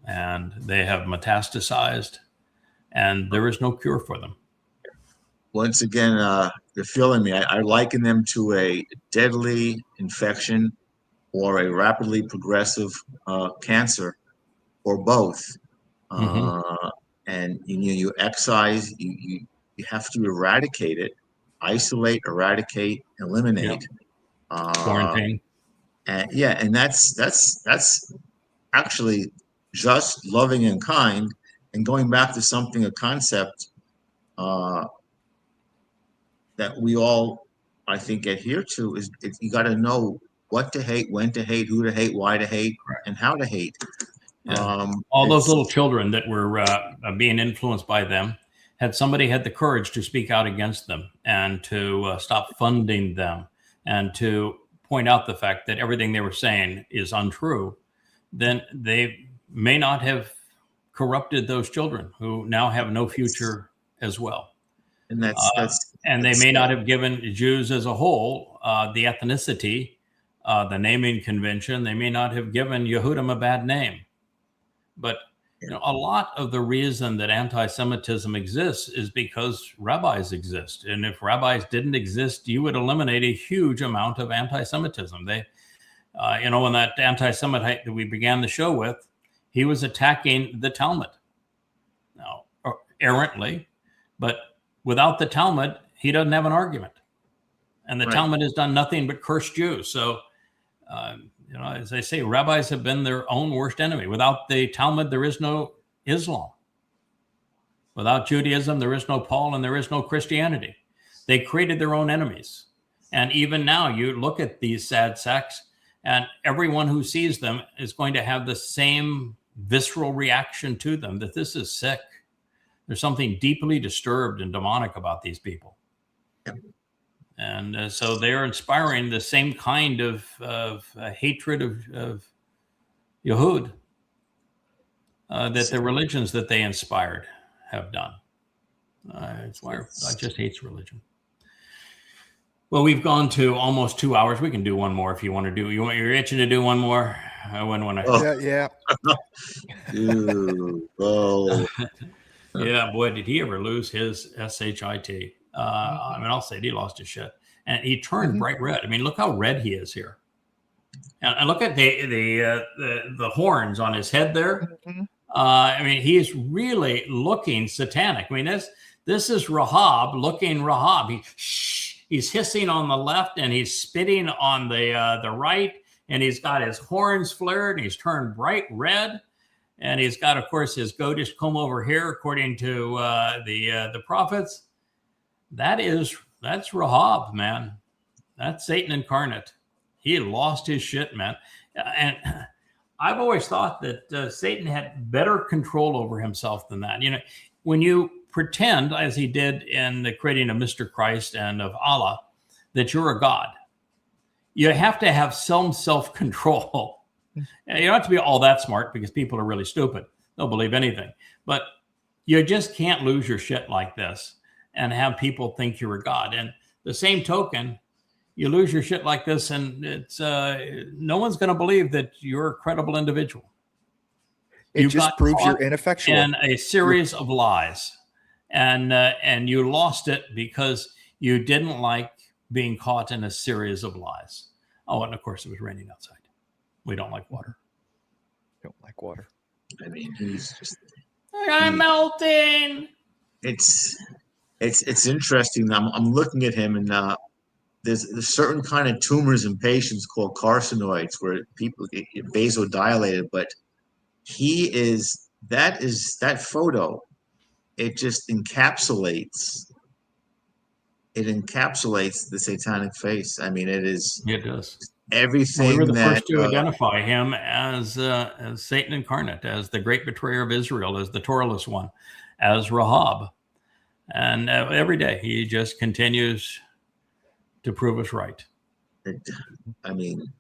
and they have metastasized, and there is no cure for them. Once again, you're feeling me. I liken them to a deadly infection or a rapidly progressive cancer, or both. And you excise, you have to eradicate it, isolate, eradicate, eliminate. Quarantine. And that's actually just, loving, and kind. And going back to something, a concept that we all, I think, adhere to, is you got to know what to hate, when to hate, who to hate, why to hate, and how to hate. All those little children that were being influenced by them, had somebody had the courage to speak out against them and to stop funding them and to point out the fact that everything they were saying is untrue, then they may not have corrupted those children who now have no future as well. And they may not have given Jews as a whole the ethnicity, the naming convention. They may not have given Yehudim a bad name. But a lot of the reason that anti-Semitism exists is because rabbis exist. And if rabbis didn't exist, you would eliminate a huge amount of anti-Semitism. When that anti-Semite that we began the show with, he was attacking the Talmud. Now, errantly, but without the Talmud, he doesn't have an argument. And the Talmud has done nothing but curse Jews. So, as I say, rabbis have been their own worst enemy. Without the Talmud, there is no Islam. Without Judaism, there is no Paul, and there is no Christianity. They created their own enemies. And even now, you look at these sad sacks, and everyone who sees them is going to have the same visceral reaction to them, that this is sick. There's something deeply disturbed and demonic about these people. And so they're inspiring the same kind of hatred of Yehud that the religions that they inspired have done. It's why I just hate religion. Well, we've gone to almost 2 hours. We can do one more if you want to do. You're itching to do one more. I wouldn't want to. Yeah. Dude, oh. Yeah, boy, did he ever lose his SHIT. I'll say he lost his shit. And he turned bright red. I mean, look how red he is here. And look at the horns on his head there. He's really looking satanic. I mean, this is Rahab looking Rahab. He's hissing on the left, and he's spitting on the right, and he's got his horns flared, and he's turned bright red. And he's got, of course, his goatish comb over here, according to the prophets. That's Rahab, man. That's Satan incarnate. He lost his shit, man. And I've always thought that Satan had better control over himself than that. When you pretend, as he did in the creating of Mr. Christ and of Allah, that you're a god, you have to have some self-control. You don't have to be all that smart, because people are really stupid. They'll believe anything. But you just can't lose your shit like this and have people think you're a god. And the same token, you lose your shit like this, and it's no one's going to believe that you're a credible individual. It just proves you're ineffectual in a series of lies, and you lost it because you didn't like being caught in a series of lies. Oh, and of course it was raining outside. We don't like water. Don't like water. I mean, he's just. I'm melting. It's interesting. I'm looking at him, and there's certain kind of tumors in patients called carcinoids where people get vasodilated, but that photo. It just encapsulates. It encapsulates the satanic face. I mean, it is. It does. everything We were the that first to identify him as Satan incarnate, as the great betrayer of Israel, as the Torahless one, as Rahab. And every day he just continues to prove us right. I mean,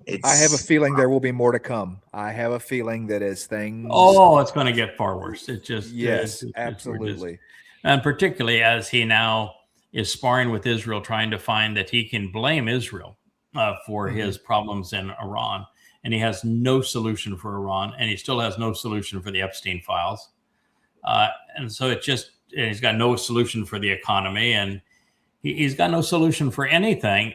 it's, I have a feeling there will be more to come. I have a feeling that as things. Oh, it's going to get far worse. It just Yes, it's absolutely. and particularly as he now is sparring with Israel, trying to find that he can blame Israel for his problems in Iran, and he has no solution for Iran, and he still has no solution for the Epstein files, and so he's got no solution for the economy, and he's got no solution for anything,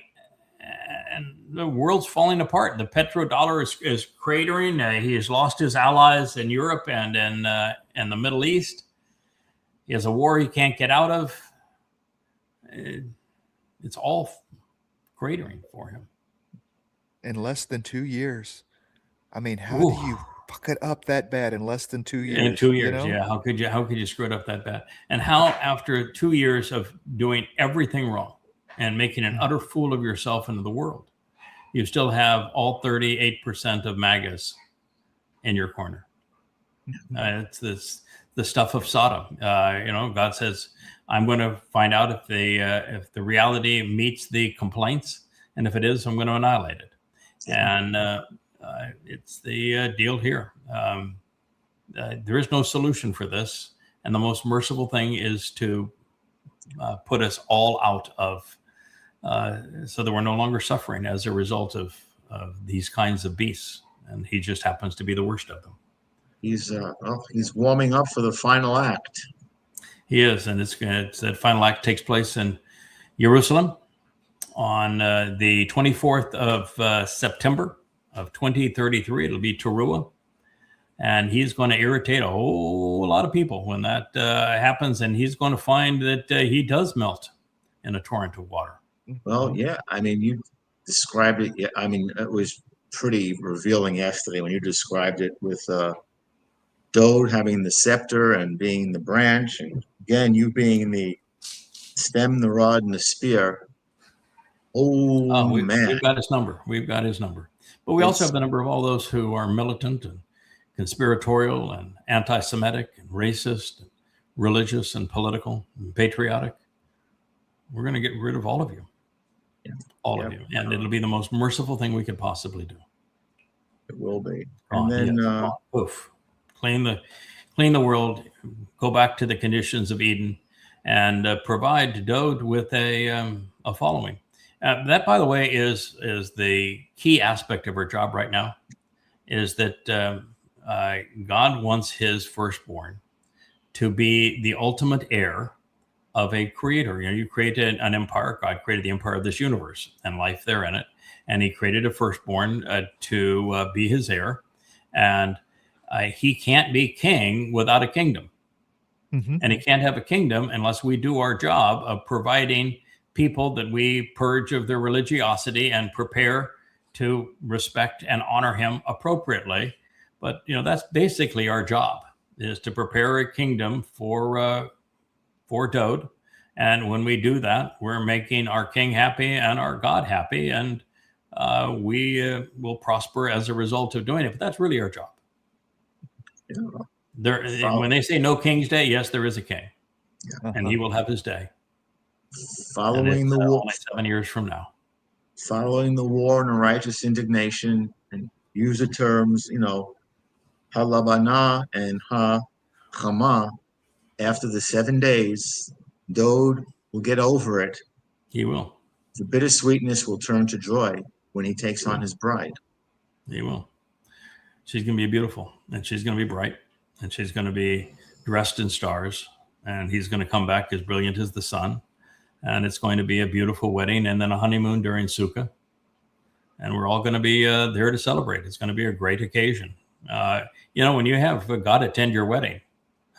and the world's falling apart. The petrodollar is cratering. He has lost his allies in Europe and in the Middle East. He has a war he can't get out of. It's all cratering for him. In less than 2 years. I mean, how do you fuck it up that bad in less than 2 years? In 2 years, yeah. How could you screw it up that bad? And how, after 2 years of doing everything wrong and making an utter fool of yourself and of the world, you still have all 38% of MAGAs in your corner. It's the stuff of Sodom. God says, I'm going to find out if the reality meets the complaints, and if it is, I'm going to annihilate it. And it's the deal here. There is no solution for this, and the most merciful thing is to put us all out of, so that we're no longer suffering as a result of these kinds of beasts. And he just happens to be the worst of them. He's warming up for the final act. He is, and that final act takes place in Jerusalem on the 24th of September of 2033. It'll be Taruw'ah, and he's going to irritate a whole lot of people when that happens, and he's going to find that he does melt in a torrent of water. Well, yeah, I mean, you described it. Yeah, I mean, it was pretty revealing yesterday when you described it with Dowd having the scepter and being the branch, and again, you being the stem, the rod, and the spear. Man. We've got his number. But we also have the number of all those who are militant and conspiratorial and anti-Semitic and racist, and religious and political and patriotic. We're going to get rid of all of you. Yeah. All of you. And it'll be the most merciful thing we could possibly do. It will be. And then clean the world, go back to the conditions of Eden, and provide Dowd with a following. That, by the way, is the key aspect of our job right now, is that God wants his firstborn to be the ultimate heir of a creator. You created an empire. God created the empire of this universe and life there in it. And he created a firstborn to be his heir. And he can't be king without a kingdom. And he can't have a kingdom unless we do our job of providing people that we purge of their religiosity and prepare to respect and honor him appropriately. But, that's basically our job, is to prepare a kingdom for Dowd. And when we do that, we're making our king happy and our God happy. And we will prosper as a result of doing it. But that's really our job. When they say no King's Day, yes, there is a king, and he will have his day. Following the war, only 7 years from now. Following the war and a righteous indignation, and use the terms, halabana and ha-chama. After the 7 days, Dowd will get over it. He will. The bittersweetness will turn to joy when he takes on his bride. He will. She's going to be beautiful, and she's going to be bright, and she's going to be dressed in stars, and he's going to come back as brilliant as the sun, and it's going to be a beautiful wedding, and then a honeymoon during Sukkah, and we're all going to be there to celebrate. It's going to be a great occasion. When you have God attend your wedding,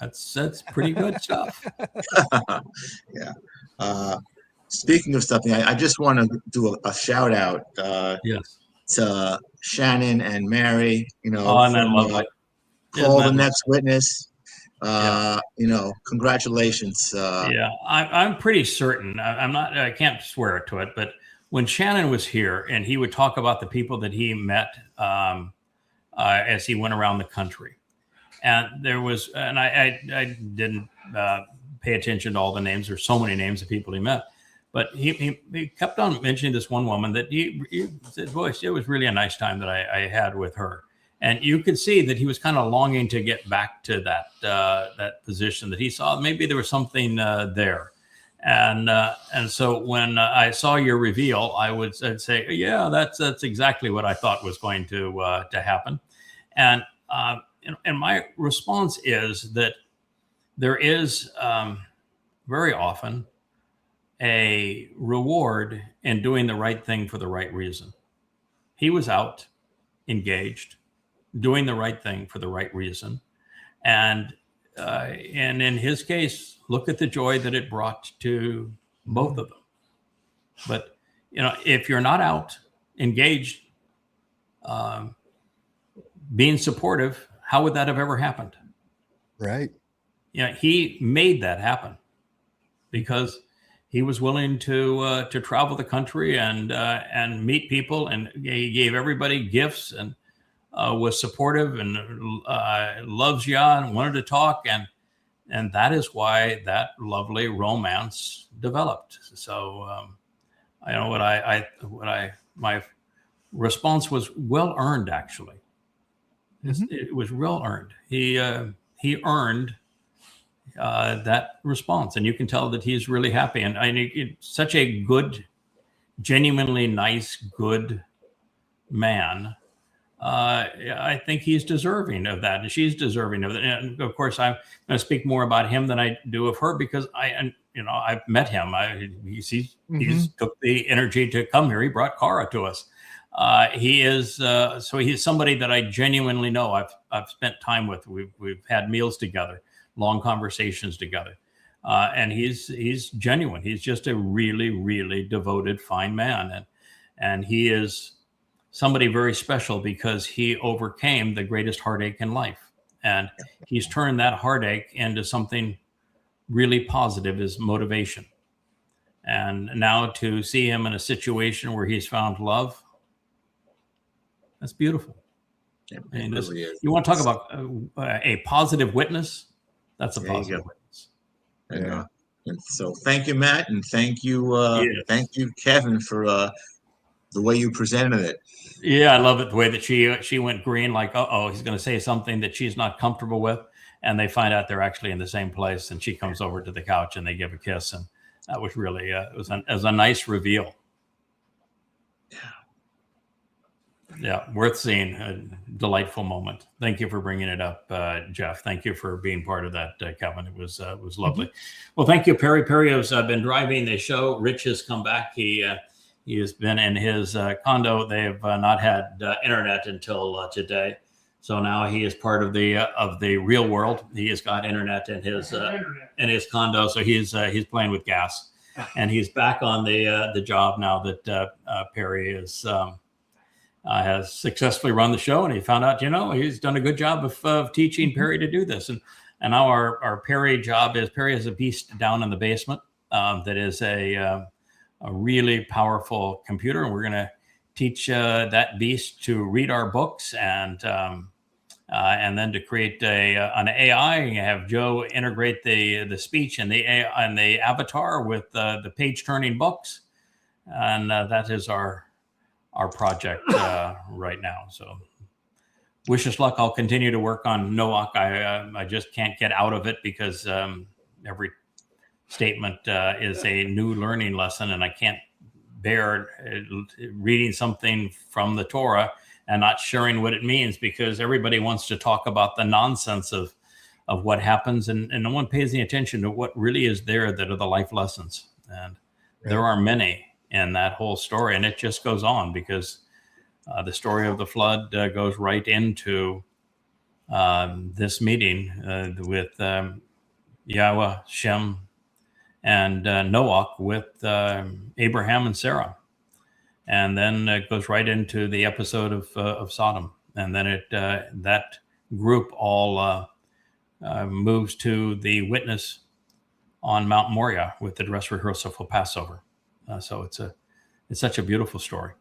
that's pretty good stuff. Yeah. Speaking of something, I just want to do a shout out. Yes. To Shannon and Mary, Paul, the next witness. Congratulations. I'm pretty certain. I can't swear to it, but when Shannon was here, and he would talk about the people that he met as he went around the country. And there was, and I didn't pay attention to all the names. There's so many names of people he met. But he kept on mentioning this one woman that he said, boy, it was really a nice time that I had with her. And you could see that he was kind of longing to get back to that position, that he saw maybe there was something there. And so when I saw your reveal, I'd say, yeah, that's exactly what I thought was going to happen. And my response is that there is very often a reward in doing the right thing for the right reason. He was out, engaged, doing the right thing for the right reason. And in his case, look at the joy that it brought to both of them. But, if you're not out, engaged, being supportive, how would that have ever happened? Right. He made that happen because he was willing to travel the country and meet people, and he gave everybody gifts and was supportive and loves you and wanted to talk, and that is why that lovely romance developed. So I know my response was well earned, actually. It was well earned. He earned that response, and you can tell that he's really happy. And it's such a good, genuinely nice, good man. I think he's deserving of that, and she's deserving of it. And of course, I'm going to speak more about him than I do of her because I've met him. He's took the energy to come here. He brought Cara to us. He's somebody that I genuinely know. I've spent time with. We've had meals together, long conversations together, and he's genuine. He's just a really, really devoted, fine man, and he is somebody very special because he overcame the greatest heartache in life, and he's turned that heartache into something really positive, as motivation. And now to see him in a situation where he's found love, that's beautiful. Yeah, And really is. you want to talk about a positive witness? That's a positive witness. Yeah. And so thank you, Matt, and thank you, Kevin, for the way you presented it. Yeah, I love it, the way that she went green, like, he's going to say something that she's not comfortable with, and they find out they're actually in the same place, and she comes over to the couch and they give a kiss, and that was really it was a nice reveal. Yeah, worth seeing. A delightful moment. Thank you for bringing it up, Jeff. Thank you for being part of that, Kevin. It was lovely. Well, thank you, Perry. Perry has been driving the show. Rich has come back. He has been in his condo. They have not had internet until today, so now he is part of the real world. He has got internet in his condo, so he's playing with gas, and he's back on the job now that Perry is. Has successfully run the show, and he found out, he's done a good job of teaching Perry to do this. And now our Perry job is, Perry has a beast down in the basement that is a really powerful computer, and we're going to teach that beast to read our books and then to create an AI. And have Joe integrate the speech and the AI and the avatar with the page turning books, and that is our project right now. So wish us luck. I'll continue to work on Noach. I just can't get out of it because every statement is a new learning lesson, and I can't bear reading something from the Torah and not sharing what it means, because everybody wants to talk about the nonsense of what happens, and no one pays any attention to what really is there that are the life lessons. And there are many in that whole story, and it just goes on because the story of the flood goes right into this meeting with Yahweh, Shem, and Noach with Abraham and Sarah, and then it goes right into the episode of Sodom, and then that group all moves to the witness on Mount Moriah with the dress rehearsal for Passover. So it's It's such a beautiful story.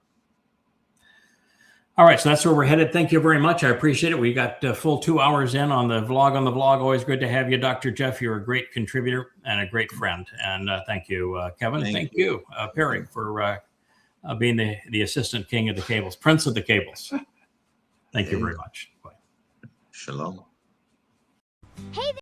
All right, so that's where we're headed. Thank you very much. I appreciate it. We got full 2 hours in on the vlog. Always good to have you, Dr. Jeff. You're a great contributor and a great friend. And thank you, Kevin. Thank you, Perry, for being the assistant king of the cables, prince of the cables. Thank you very much. Bye. Shalom. Hey